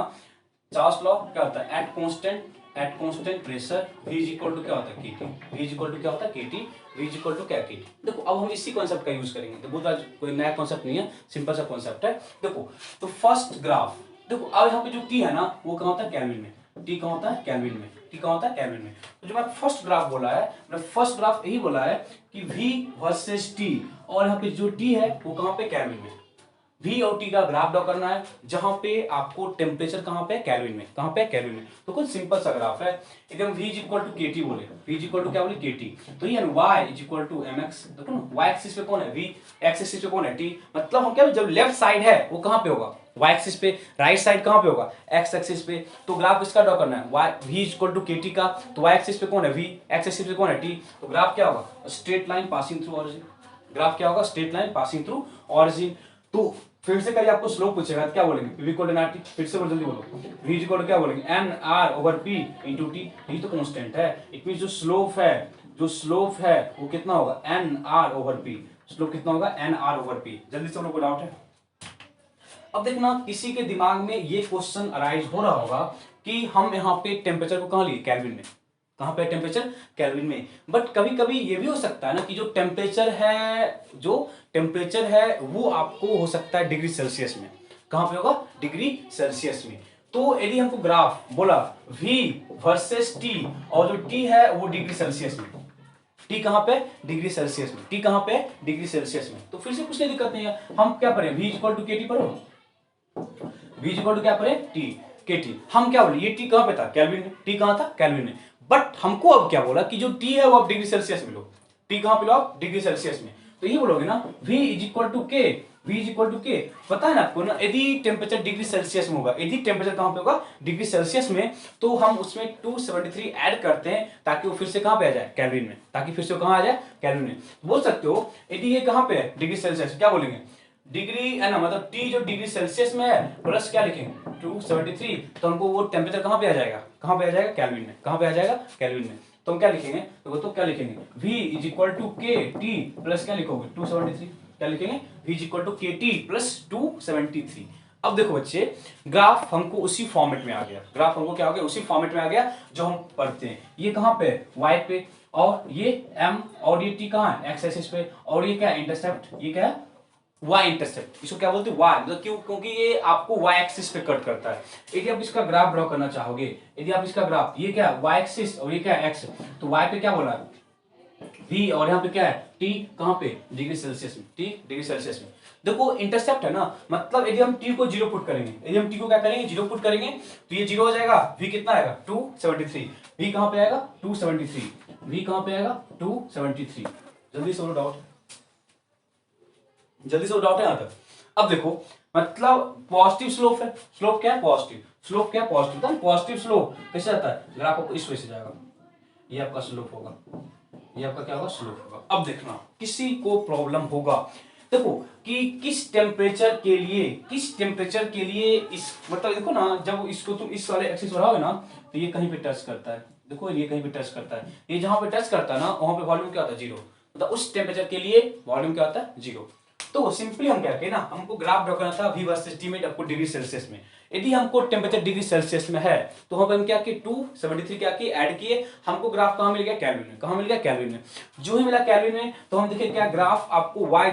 चार्ल्स लॉ क्या होता है, at constant pressure V is equal to क्या होता है KT, V is equal to क्या होता है KT, V is equal to क्या KT। देखो अब हम इसी कॉन्सेप्ट का यूज करेंगे, तो बहुत कोई नया कॉन्सेप्ट नहीं है, सिंपल सा कॉन्सेप्ट है। देखो तो फर्स्ट ग्राफ, देखो अब यहाँ पे जो T है ना वो कहाँ होता है केल्विन में, T कहाँ होता है केल्विन में, T कहाँ होता है केल्विन में। तो जो मैं फर्स्ट ग्राफ बोला है, मैंने फर्स्ट ग्राफ यही बोला है कि V वर्सेस T, और यहाँ पे जो T है वो कहाँ पे केल्विन में, V और T का ग्राफ ड्रॉ करना है, जहां पे आपको टेम्परेचर कहां पे केल्विन में, कहां पे केल्विन में। तो कुछ सिंपल सा ग्राफ है एकदम। V is equal to KT बोले, V इज इक्वल टू क्या बोले KT, तो ये Y is equal to mx, देखो ना Y एक्सिस पे कौन है V, x एक्सिस पे कौन है T, मतलब हम क्या जब लेफ्ट साइड है वो कहां पे होगा Y एक्सिस पे, राइट साइड कहां पे होगा x एक्सिस पे। तो ग्राफ किसका ड्रॉ करना है Y, V is equal to KT का, तो Y एक्सिस पे कौन है V, x एक्सिस पे कौन है T, तो ग्राफ क्या होगा straight line passing through origin, graph क्या होगा straight line passing through origin. तो फिर से कभी आपको स्लोप पूछेगा तो क्या बोलेंगे P इक्वल टू nRT, फिर से बोलो जल्दी बोलो, V इक्वल टू क्या बोलेंगे nR/P इंटू T, ये तो कांस्टेंट है। इट मीन जो स्लोप है, जो स्लोप है वो कितना होगा nR/P, स्लोप कितना होगा nR/P। जल्दी से लोगों को डाउट है। अब देखना किसी के दिमाग में ये क्वेश्चन अराइज हो रहा होगा कि हम यहाँ पे टेम्परेचर को कहाँ लिए केल्विन में, कहां पे टेम्परेचर केल्विन में। बट कभी कभी ये भी हो सकता है ना कि जो टेम्परेचर है, जो टेम्परेचर है वो आपको हो सकता है डिग्री सेल्सियस में, कहां पे होगा डिग्री सेल्सियस में। तो यदि हमको ग्राफ बोला V वर्सेस T, और जो T है वो डिग्री सेल्सियस में, T कहां पे डिग्री सेल्सियस में, T कहां पे डिग्री सेल्सियस में, तो फिर से कुछ नहीं दिक्कत नहीं है, हम क्या पढ़े V इक्वल टू KT पढ़ो, V इक्वल टू क्या पढ़े T KT। हम क्या बोले ये T कहां पे था केल्विन में, T कहां था केल्विन में, बट हमको अब क्या बोला कि जो T है वो आप डिग्री सेल्सियस में लो, T कहां पे लो आप डिग्री सेल्सियस में। तो ये बोलोगे ना V is equal to K, V is equal to K, पता है ना आपको ना, यदि टेम्परेचर डिग्री सेल्सियस में होगा, यदि टेम्परेचर कहां पे होगा डिग्री सेल्सियस में, तो हम उसमें 273 ऐड करते हैं ताकि वो फिर से कहां पे आ जाए केल्विन में, ताकि फिर से कहां आ जाए केल्विन में। बोल सकते हो यदि ये कहां पे है डिग्री सेल्सियस, क्या बोलेंगे डिग्री है ना, मतलब T जो डिग्री सेल्सियस में है प्लस क्या लिखेंगे 273, तो हमको वो टेम्परेचर कहां पे आ जाएगा, कहां पे आ जाएगा केल्विन में, कहां पे आ जाएगा केल्विन में। तो हम क्या लिखेंगे, तो क्या लिखेंगे V is equal to KT plus क्या लिखोगे 273, क्या लिखेंगे V is equal to KT plus 273। अब देखो बच्चे ग्राफ हमको उसी फॉर्मेट में आ गया, ग्राफ हमको क्या हो गया उसी फॉर्मेट में आ गया जो हम पढ़ते हैं। ये कहां पे Y पे, और ये M, और ये T कहां है x एक्सिस पे, और ये क्या इंटरसेप्ट, ये क्या है y इंटरसेप्ट, इसको क्या बोलते हैं y, मतलब क्यों, क्योंकि ये आपको y एक्सिस पे कट करता है। यदि आप इसका ग्राफ ड्रॉ करना चाहोगे, यदि आप इसका ग्राफ, ये क्या y एक्सिस और ये क्या x, तो y पे क्या बोला है v, और यहाँ पे क्या है t, कहाँ पे डिग्री सेल्सियस में, t डिग्री सेल्सियस में। देखो इंटरसेप्ट है ना, मतलब यदि हम टी को जीरो पुट करेंगे, यदि हम टी को क्या करेंगे, जीरो पुट करेंगे, तो ये जीरो हो जाएगा, वी कितना आएगा 273, वी कहां पे आएगा 273, वी कहां पे आएगा 273। जल्दी से डाउट, जल्दी से डाउट है यहां तक। अब देखो मतलब पॉजिटिव स्लोप है, स्लोप क्या है पॉजिटिव, स्लोप क्या है पॉजिटिव, तो पॉजिटिव स्लोप कैसे आता है, ग्राफ आपको इस वजह से जाएगा, ये आपका स्लोप होगा, ये आपका क्या होगा स्लोप होगा। अब देखना किसी को प्रॉब्लम होगा, देखो कि किस टेम्परेचर के लिए, किस टेम्परेचर के लिए इस मतलब देखो ना, जब इसको तुम इस वाले एक्सिस बढ़ाओगे ना तो ये कहीं पे टच करता है, देखो ये कहीं पे टच करता है, ये जहां पे टच करता है ना वहां पे वॉल्यूम क्या होता है जीरो, मतलब उस टेम्परेचर के लिए वॉल्यूम क्या होता है जीरो। तो सिंपली हम क्या करें ना, हमको ग्राफ ड्रॉ करना था वी वर्सेस टी में आपको डिग्री सेल्सियस में, यदि हमको टेम्परेचर डिग्री सेल्सियस में है तो वहां पे हम क्या किए 273 क्या किए ऐड किए, हमको ग्राफ कहां मिल गया केल्विन में, कहां मिल गया केल्विन में, जो ही मिला केल्विन में तो हम देखें क्या ग्राफ आपको y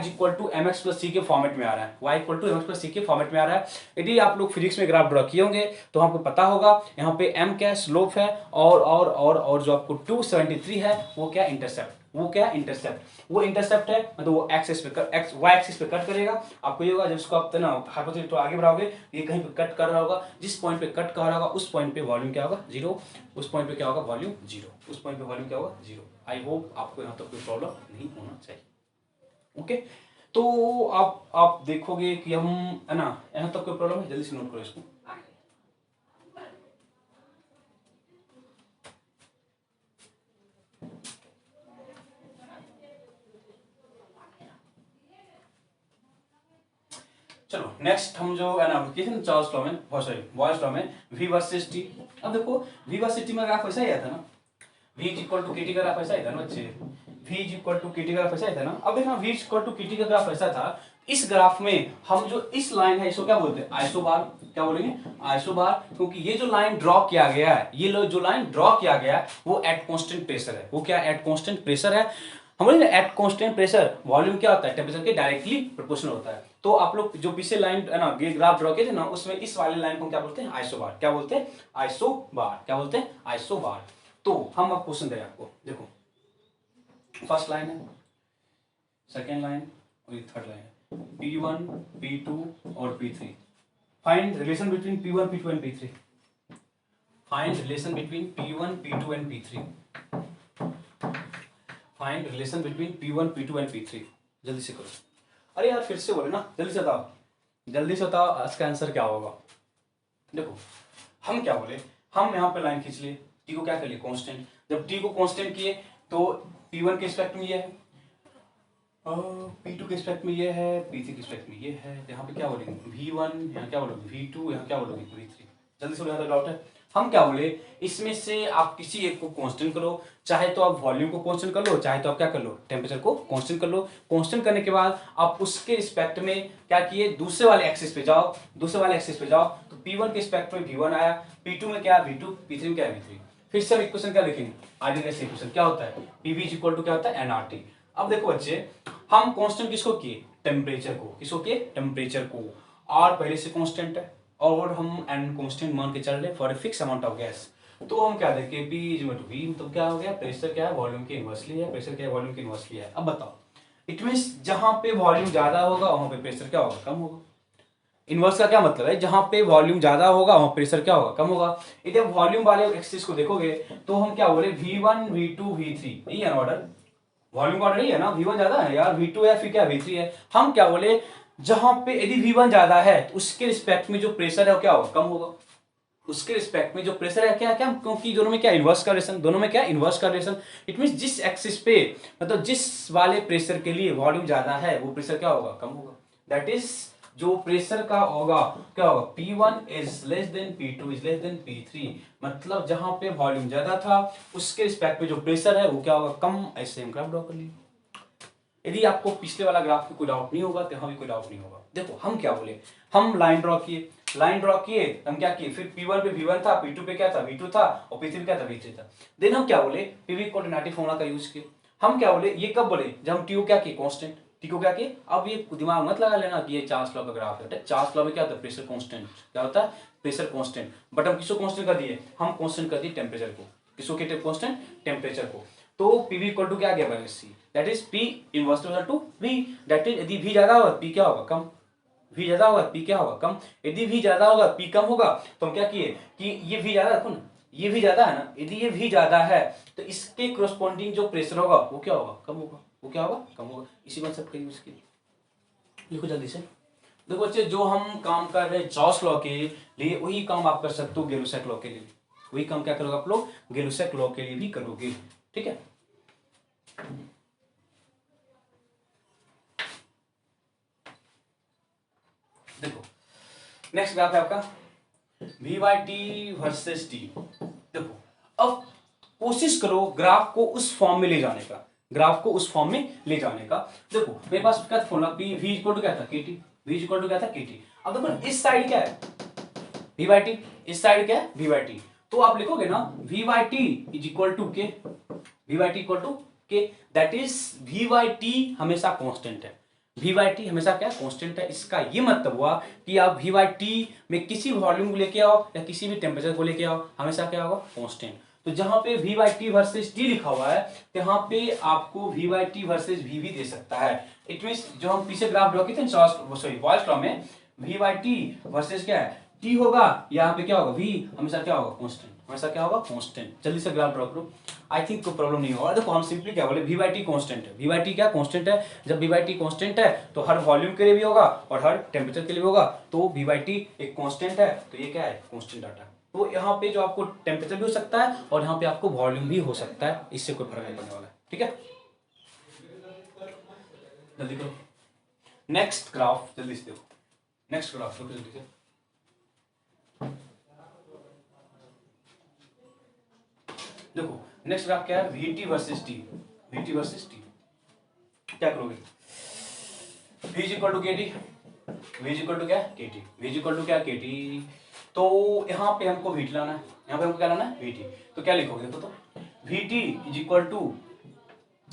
mx + c के फॉर्मेट में आ रहा है, y mx + c के फॉर्मेट में आ रहा है। यदि आप लोग फिजिक्स में ग्राफ ड्रॉ किए होंगे तो आपको पता होगा यहाँ पे m क्या स्लोप है और जो आपको 273 है वो क्या इंटरसेप्ट, वो क्या इंटरसेप्ट, वो इंटरसेप्ट है मतलब वो एक्सिस पे y एक्सिस पे कट करेगा, आपको ये होगा जब इसको आप ना हाइपोथेसिस तो आगे बढ़ाओगे ये कहीं पे कट कर रहा होगा, जिस पॉइंट पे कट कर रहा होगा उस पॉइंट पे वॉल्यूम क्या होगा जीरो, उस पॉइंट पे क्या होगा वॉल्यूम जीरो, उस पॉइंट पे वॉल्यूम क्या होगा जीरो। आई होप आपको यहाँ तक कोई प्रॉब्लम नहीं होना चाहिए। ओके तो आप देखोगे कि हम है ना, यहाँ तक कोई प्रॉब्लम है, जल्दी से नोट करो इसको। चलो नेक्स्ट हम जो है ना चार्ल्स लॉ में, सॉरी बॉयल्स लॉ में v वर्सेस t। अब देखो v वर्सेस t में ग्राफ ऐसा ही आता ना, v = kt का ग्राफ ऐसा ही था ना बच्चे, v = kt का ग्राफ ऐसा ही था ना। अब देखना v = kt का ग्राफ ऐसा था, इस ग्राफ में हम जो इस लाइन है इसको क्या बोलते हैं आइसोबार, क्या बोलेंगे आइसोबार, क्योंकि ये जो लाइन ड्रॉ किया गया है, ये जो लाइन ड्रॉ किया गया है वो एट कांस्टेंट प्रेशर है, वो क्या एट कांस्टेंट प्रेशर है। हम बोले एट कांस्टेंट प्रेशर वॉल्यूम क्या होता है टेम्परेचर के डायरेक्टली प्रोपोर्शनल होता है। तो आप लोग जो पीछे लाइन है ना ये ग्राफ ड्रॉ किए थे ना उसमें इस वाले लाइन को क्या बोलते हैं आइसोबार, क्या बोलते हैं आइसोबार, क्या बोलते हैं आइसोबार। तो हम अब क्वेश्चन दें आपको, देखो फर्स्ट लाइन है, सेकेंड लाइन और ये थर्ड लाइन है, P1 P2 और P3, find relation between P1 P2 and P3, find relation between P1 P2 and P3, find relation between P1 P2 and P3। जल्दी से करो, अरे यार फिर से बोले ना, जल्दी से बताओ, जल्दी से बताओ इसका आंसर क्या होगा। देखो हम क्या बोले, हम यहाँ पे लाइन खींच लिए, टी को क्या कर लिए कांस्टेंट, जब टी को कांस्टेंट किए तो P1 के रिस्पेक्ट में ये है, P2 के रिस्पेक्ट में ये है, P3 के रिस्पेक्ट में ये है, यहाँ पे क्या बोलेंगे V1, यहाँ क्या बोलोगे V2, यहाँ क्या बोलोगे V3। जल्दी से बोलो, डाउट है। हम क्या बोले इसमें से आप किसी एक को कांस्टेंट करो, चाहे तो आप वॉल्यूम को कांस्टेंट कर लो, चाहे तो आप क्या कर लो टेम्परेचर को कांस्टेंट कर लो। कांस्टेंट करने के बाद आप उसके रिस्पेक्ट में क्या किए दूसरे वाले एक्सिस पे जाओ, दूसरे वाले एक्सिस पे जाओ तो P1 के रिस्पेक्ट में V1 आया, P2 में क्या V2, P3 में क्या V3। फिर से हम इक्वेशन क्या लिखेंगे आर्डिनरी इक्वेशन, क्या होता है PV = क्या होता है nRT। अब देखो बच्चे हम कांस्टेंट किसको किए टेम्परेचर को, किसको किए टेम्परेचर को, और पहले से कांस्टेंट है और हम एन कांस्टेंट मान के चल रहे for a fix amount of gas. तो हम क्या देखें P = V, तो क्या हो गया प्रेशर क्या है वॉल्यूम के इनवर्सली है, प्रेशर क्या है वॉल्यूम के इनवर्सली है। अब बताओ इट मींस जहां पे वॉल्यूम ज्यादा होगा वहां पे प्रेशर क्या होगा कम होगा। इनवर्स का क्या मतलब है, जहां पे वॉल्यूम ज्यादा होगा वहां प्रेशर क्या होगा कम होगा। यदि आप वॉल्यूम वाले एक्सिस को देखोगे तो हम क्या बोले V1 V2 V3, यही है ऑर्डर, वॉल्यूम का ऑर्डर ही है ना, V1 ज्यादा है यार, V2 है फिर क्या V3 है। हम क्या बोले जहां पे यदि V1 ज्यादा है तो उसके रिस्पेक्ट में जो प्रेशर है वो क्या होगा कम होगा, उसके रिस्पेक्ट में जो प्रेशर है क्या क्या, क्योंकि दोनों में क्या इनवर्स का रिलेशन, दोनों में क्या इनवर्स का रिलेशन। इट मींस जिस एक्सिस पे मतलब जिस वाले प्रेशर के लिए वॉल्यूम ज्यादा है वो प्रेशर क्या होगा कम होगा। दैट इज जो प्रेशर का होगा क्या होगा P1 = P2 = P3, मतलब जहां पे वॉल्यूम ज्यादा था उसके रिस्पेक्ट में जो प्रेशर है वो क्या होगा कम। ऐसे हम ग्राफ ड्रॉ कर लिए। यदि आपको पिछले वाला ग्राफ में कोई डाउट नहीं होगा तो यहाँ भी कोई डाउट नहीं होगा। देखो हम क्या बोले, हम लाइन ड्रॉ किए, लाइन ड्रॉ किए हम क्या किए, फिर P1 पे V1 था, P2 पे क्या था V2 था और P3 पे क्या था V3 था। देन हम क्या बोले PV कोऑर्डिनेट फॉर्मूला का यूज किए। हम क्या बोले ये कब बोले जब हम T को क्या किए कांस्टेंट, T को क्या किए। अब ये दिमाग मत लगा लेना कि ये चार्ल्स लॉ का ग्राफ है, चार्ल्स लॉ में क्या होता है प्रेशर कांस्टेंट, क्या होता है प्रेशर कांस्टेंट। बट हम किसको कांस्टेंट कर दिए, हम कांस्टेंट कर दिए टेम्परेचर को, किसको के कांस्टेंट टेम्परेचर को। तो पीवी इक्वल टू क्या आ गया minus C, that is P inverse to V, that is यदि वी ज्यादा होगा पी क्या होगा कम, वी ज्यादा होगा पी क्या होगा कम, यदि वी ज्यादा होगा पी कम होगा तो हम क्या किए कि ये वी ज्यादा, देखो ना ये वी ज्यादा है ना, यदि ये वी ज्यादा है तो इसके कोरस्पॉन्डिंग जो प्रेशर होगा वो क्या होगा कम होगा, वो क्या होगा कम होगा। इसी कॉन्सेप्ट का यूज किया, लिखो जल्दी से। देखो बच्चे जो हम काम कर रहे हैं जॉस लॉ के लिए वही काम आप कर सकते हो गेलुसैक लॉ के लिए, वही काम क्या करोगे आप लोग गेलुसैक लॉ के लिए भी करोगे, ठीक है। देखो नेक्स्ट ग्राफ है आपका V by T versus T. देखो अब कोशिश करो ग्राफ को उस फॉर्म में ले जाने का, ग्राफ को उस फॉर्म में ले जाने का। देखो मेरे पास क्या formula P V equal to क्या था केटी, वी इक्वल टू क्या था केटी। अब देखो इस साइड क्या है वी बाई टी, इस साइड क्या है वी बाई टी, तो आप लिखोगे ना V by T is equal to K, V by T equal to K, that is V by T हमेशा कांस्टेंट है, वी बाई टी हमेशा क्या कांस्टेंट है। इसका ये मतलब हुआ कि आप वी बाई टी में किसी वॉल्यूम को लेके आओ या किसी भी टेम्परेचर को लेके आओ हमेशा क्या होगा कांस्टेंट। तो जहां पे V by T versus T लिखा हुआ है यहाँ पे आपको V by T versus V भी दे सकता है। इट मीन जो हम पीछे ग्राफ ड्रॉ किए थे सॉरी बॉयल्स लॉ में वी बाई टी वर्सेज क्या है टी होगा, यहाँ पे क्या होगा वी हमेशा क्या होगा कांस्टेंट, हमेशा क्या होगा कांस्टेंट। जल्दी से ग्राफ ड्रॉ करो, आई थिंक कोई प्रॉब्लम नहीं होगा। देखो हम सिंपली क्या बोले वी बाई टी कांस्टेंट है, वी बाई टी क्या कांस्टेंट है, जब वी बाई टी कांस्टेंट है तो हर वॉल्यूम के लिए भी होगा और हर टेम्परेचर के लिए भी होगा, तो वी बाई टी एक कांस्टेंट है तो ये क्या है कांस्टेंट डाटा। तो यहाँ पे जो आपको टेम्परेचर भी हो सकता है और यहाँ पे आपको वॉल्यूम भी हो सकता है, इससे कोई फर्क नहीं पड़ने वाला है, ठीक है। जल्दी करो नेक्स्ट ग्राफ, जल्दी से देखो नेक्स्ट ग्राफ देखो जल्दी से। देखो नेक्स्ट ग्राफ क्या है VT versus T, VT versus T क्या करोगे v is equal to K T, v is equal to क्या K T, v is equal to क्या के टी। तो यहाँ पे हमको वीटी लाना है, यहाँ पे हमको क्या लाना है वीटी, तो क्या लिखोगे देखो तो VT is equal to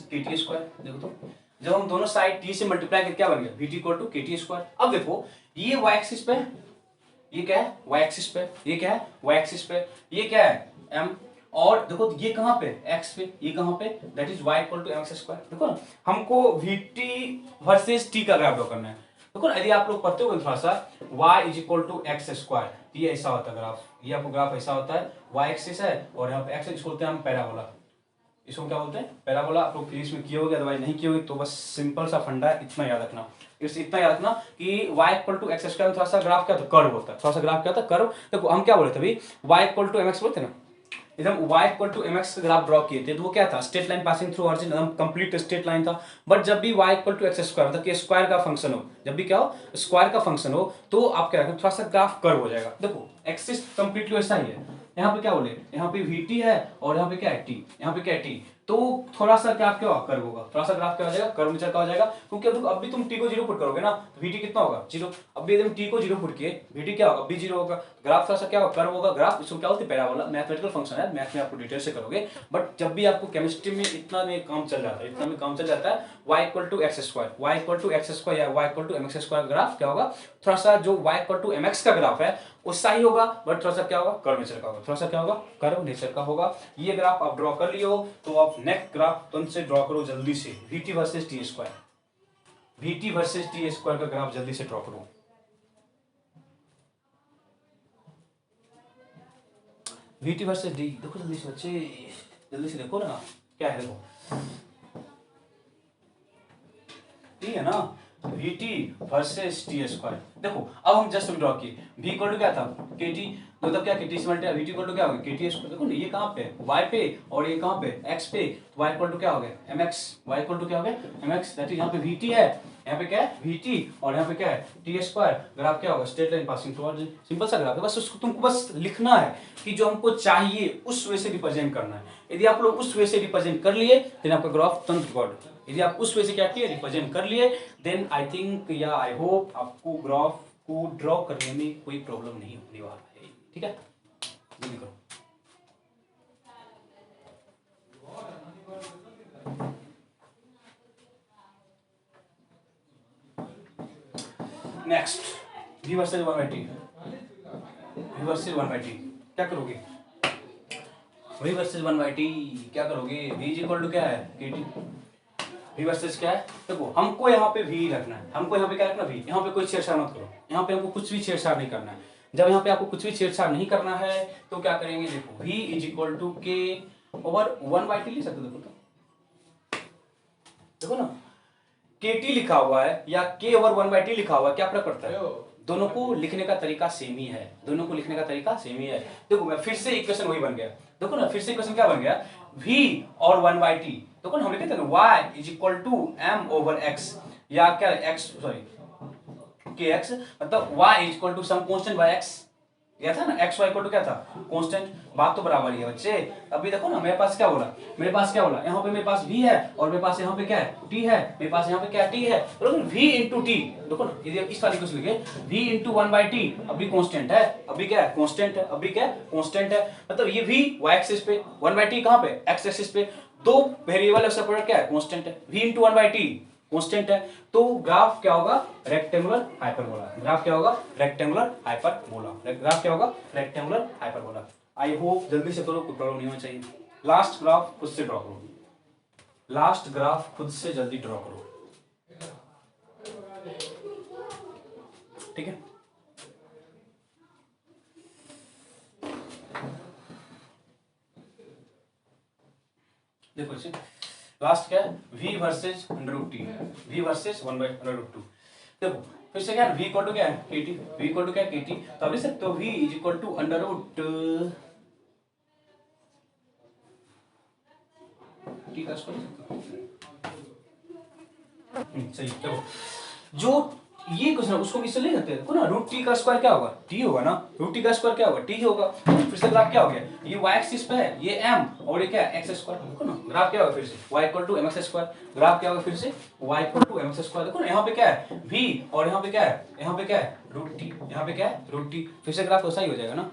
K T square. देखो तो जब हम दोनों साइड टी से मल्टीप्लाई करके क्या बन गया VT equal to K T square. अब देखो ये वाई एक्सिस पे, ये क्या है वाई एक्सिस पे, ये क्या है वाई एक्सिस पे, ये क्या है एम, और देखो ये कहां पे x पे, ये कहां पे that is y equal to mx square. देखो ना हमको vt वर्सेस t का ग्राफ ड्रॉ करना है। देखो ना यदि आप लोग पढ़ते हो थोड़ा सा y is equal to X square, ये ऐसा होता है ग्राफ, ये आपको ग्राफ ऐसा होता है y एक्सिस है और यहाँ पे x एक्सिस बोलते हैं हम पैराबोला, इसको क्या बोलते हैं पैराबोला। आप लोग फिजिक्स में किए होगे अदरवाइज नहीं किए होगे, तो बस सिंपल सा फंडा है, इतना याद रखना। इससे इतना याद रखना कि y equal to X square थोड़ा सा ग्राफ क्या होता है कर्व होता है, थोड़ा सा ग्राफ क्या होता है कर्व। देखो हम क्या बोले थे अभी y इक्वल टू mx बोलते ना, एकदम y equal to mx graph draw किए थे तो वो क्या था straight line passing through origin, एकदम कंप्लीट स्ट्रेट लाइन था। बट जब भी y equal to X square मतलब कि स्क्वायर का फंक्शन हो, जब भी क्या हो स्क्वायर का फंक्शन हो तो आप क्या रखें थोड़ा सा ग्राफ कर्व हो जाएगा। देखो एक्सिस कंप्लीटली वैसा ही है, यहाँ पे क्या बोले यहाँ पे vt है और यहाँ पे क्या है t, यहाँ पे क्या है t, तो थोड़ा सा क्या क्या होगा कर्व होगा, थोड़ा सा ग्राफ क्या हो जाएगा कर्व नेचर का हो जाएगा। क्योंकि अब भी तुम t को 0 पुट करोगे ना तो vt कितना होगा 0, अब भी एकदम t को 0 पुट किए vt क्या होगा अब भी 0 होगा, ग्राफ थोड़ा सा क्या होगा कर्व होगा। ग्राफ इसको क्या बोलते हैं पैराबोला, मैथमेटिकल फंक्शन है, मैथ में आपको डिटेल से करोगे। बट जब भी आपको केमिस्ट्री में इतना में काम चल जाता है, इतना में काम चल जाता है y equal to X square, y equal to X square या y equal to mx square graph क्या होगा थोड़ा सा जो y इक्वल टू mx का ग्राफ है उससा ही होगा, बट थोड़ा सा क्या होगा कर्व नेचर का होगा, थोड़ा सा क्या होगा कर्व नेचर का होगा। ये ग्राफ आप ड्रॉ कर लियो तो आप नेक्स्ट ग्राफ तुम से ड्रॉ करो जल्दी से vt versus t square, vt versus t square का ग्राफ जल्दी से ड्रॉ करो। vt वर्सेस d देखो जल्दी से बच्चे, जल्दी से देखो ना क्या है, देखो ठीक है ना vt वर्सेस t स्क्वायर। देखो अब हम जस्ट ड्रॉ किए v इक्वल टू क्या था kt, मतलब क्या kt से मल्टीप्लाई vt इक्वल टू क्या हो गया kt स्क्वायर। देखो ना ये कहां पे y पे और ये कहां पे x पे, तो y इक्वल टू क्या हो गया mx, y इक्वल टू क्या हो गया mx, दैट इज यहां पे vt है, यहाँ पे क्या है vt और यहाँ पे क्या है t स्क्वायर। ग्राफ क्या होगा straight line passing through origin, simple सा ग्राफ है, बस उसको तुमको बस लिखना है कि जो हमको चाहिए उस वे से रिप्रेजेंट करना है। यदि आप लोग उस वे से रिप्रेजेंट कर लिए देन आपका ग्राफ तुरंत रिकॉर्ड, यदि आप उस वे से क्या किए रिप्रेजेंट कर लिए देन आई थिंक या आई होप आपको ग्राफ को ड्रॉ करने में कोई प्रॉब्लम नहीं होने वाला है, ठीक है। जल्दी करो next v versus 1/t, v versus 1/t क्या करोगे v वर्सेज 1/t क्या करोगे, v इज इक्वल टू क्या है kt, v वर्सेज क्या है, देखो हमको यहाँ पे v रखना है, हमको यहाँ पे क्या रखना v, यहाँ पे कोई छेड़छाड़ मत करो, यहाँ पे हमको कुछ भी छेड़छाड़ नहीं करना है। जब यहाँ पे आपको कुछ भी छेड़छाड़ नहीं करना है तो क्या करेंगे, देखो v is equal to k over 1/t लिख सकते हो, देखो ना kt लिखा हुआ है या k ओवर 1/t लिखा हुआ है, क्या फर्क पड़ता है, दोनों को लिखने का तरीका सेम ही है, दोनों को लिखने का तरीका सेम ही है। देखो मैं फिर से इक्वेशन वही बन गया, देखो ना फिर से इक्वेशन क्या बन गया, v और 1/t, देखो ना हम लिखे थे ना y is equal to m over x, या क्या x सॉरी kx, मतलब y is equal to some constant by x, यह था ना x y इक्वल टू क्या था कांस्टेंट, बात तो बराबर ही है बच्चे। अभी देखो ना मेरे पास क्या बोला, मेरे पास क्या बोला, यहाँ पे मेरे पास v है और मेरे पास यहाँ पे क्या है t है, मेरे पास यहाँ पे क्या t है, तो v इंटू टी, देखो ना यदि इस वाली को लिखे v इंटू 1/t, अभी कांस्टेंट है, अभी क्या है कांस्टेंट है, अभी क्या है कांस्टेंट है, मतलब ये v y एक्सिस पे 1/t कहाँ पे x एक्सिस पे, दो वेरिएबल का प्रोडक्ट क्या है कांस्टेंट है, v इंटू 1/t कांस्टेंट है, तो ग्राफ क्या होगा रेक्टेंगुलर हाइपरबोला, ग्राफ क्या होगा रेक्टेंगुलर हाइपरबोला, ग्राफ क्या होगा रेक्टेंगुलर हाइपरबोला। आई होप जल्दी से करो, कोई प्रॉब्लम नहीं होना चाहिए। लास्ट ग्राफ खुद से ड्रॉ करो, लास्ट ग्राफ खुद से जल्दी ड्रॉ करो, ठीक है। देखो इसे लास्ट क्या है v versus √t, v versus 1/√2, देखो फिर से क्या है v इक्वल टू क्या है kt, v इक्वल टू क्या है kt, तो अब लिख सकते हो v is equal to √t का स्क्वायर, सही। देखो जो ये क्वेश्चन उसको किससे ले सकते हैं, देखो ना √t का स्क्वायर क्या होगा t होगा ना, √t का स्क्वायर क्या होगा t होगा, फिर से ग्राफ क्या हो गया, ये y एक्सिस पे है, ये m और ये क्या है x स्क्वायर, देखो ना ग्राफ क्या होगा फिर से y equal to mx square, graph क्या होगा फिर से y equal to mx square, देखो ना यहाँ पे क्या है v और यहाँ पे क्या है, यहाँ पे क्या है √t, यहाँ पे क्या है √t, फिर से ग्राफ वैसा ही हो जाएगा ना।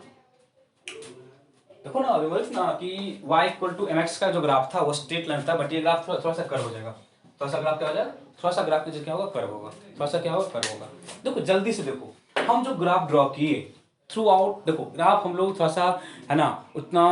देखो ना अभी बोल ना कि y इक्वल टू mx का जो ग्राफ था वो स्ट्रेट लाइन था, बट ये ग्राफ थोड़ा सा कर्व हो जाएगा, थोड़ा सा ग्राफ क्या हो जाएगा, थोड़ा सा ग्राफ क्या होगा कर्व होगा, थोड़ा सा क्या होगा कर्व होगा। देखो जल्दी से देखो हम जो ग्राफ ड्रॉ किए थ्रू आउट, देखो ग्राफ हम लोग थोड़ा सा है ना उतना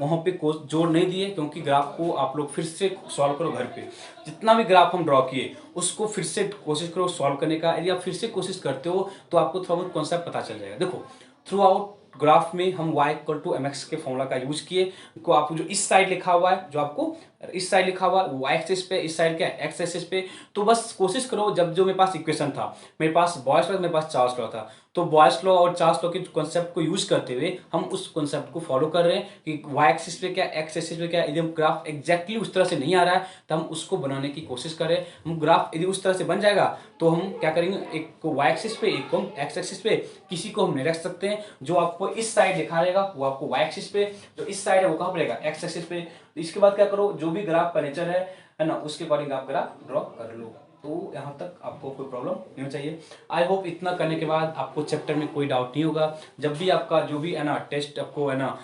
वहां पे जोर नहीं दिए, क्योंकि ग्राफ को आप लोग फिर से सॉल्व करो घर पे, जितना भी ग्राफ हम ड्रॉ किए उसको फिर से कोशिश करो सॉल्व करने का, यदि आप फिर से कोशिश करते हो तो आपको थोड़ा बहुत कॉन्सेप्ट पता चल जाएगा। देखो थ्रू आउट ग्राफ में हम y इक्वल टू mx के फॉर्मूला का यूज किए, को आपको जो इस साइड लिखा हुआ है, जो आपको इस साइड लिखा हुआ है y एक्सिस पे, इस साइड क्या है x एक्सिस पे, तो बस कोशिश करो जब जो मेरे पास इक्वेशन था, मेरे पास बॉयस लॉ, मेरे पास चार्ल्स लॉ था, तो बॉयस लॉ और चार्ल्स लॉ के कॉन्सेप्ट को यूज करते हुए हम उस कॉन्सेप्ट को फॉलो कर रहे हैं कि y एक्सिस पे क्या x एक्सिस पे क्या, यदि हम ग्राफ एग्जैक्टली उस तरह से नहीं आ रहा है तो हम उसको बनाने की कोशिश करें, हम ग्राफ यदि उस तरह से बन जाएगा तो हम क्या करेंगे, एक को y एक्सिस पे, एक को हम x एक्सिस पे, किसी को हम नहीं रख सकते हैं, जो आपको इस साइड दिखा रहेगा वो आपको y एक्सिस पे, जो इस साइड है वो कहाँ पर रहेगा x एक्सिस पे। इसके बाद क्या करो, जो भी ग्राफ का नेचर है ना उसके अकॉर्डिंग आप ग्राफ ड्रॉ कर लो, तो यहाँ तक आपको कोई प्रॉब्लम नहीं होनी चाहिए। आई होप इतना करने के बाद आपको चैप्टर में कोई डाउट नहीं होगा, जब भी आपका जो भी है ना टेस्ट आपको है ना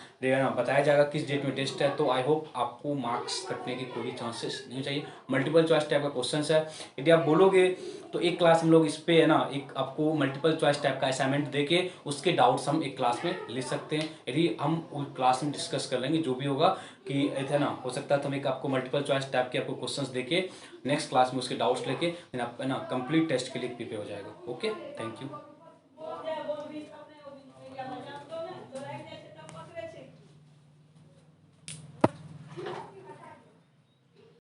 बताया जाएगा किस डेट में टेस्ट है, तो आई होप आपको मार्क्स कटने के कोई चांसेस नहीं चाहिए। मल्टीपल चॉइस टाइप का क्वेश्चन है, यदि आप बोलोगे तो एक क्लास हम लोग इस पे है ना एक आपको मल्टीपल चॉइस टाइप का असाइनमेंट देके उसके डाउट्स हम एक क्लास में ले सकते हैं, यदि हम उस क्लास में डिस्कस कर लेंगे जो भी होगा कि है ना, हो सकता है तो हम एक आपको मल्टीपल चॉइस टाइप के आपको क्वेश्चंस देके नेक्स्ट क्लास में उसके डाउट्स लेके आप है ना कंप्लीट टेस्ट के लिए प्रिपेयर हो जाएगा। Okay, thank you.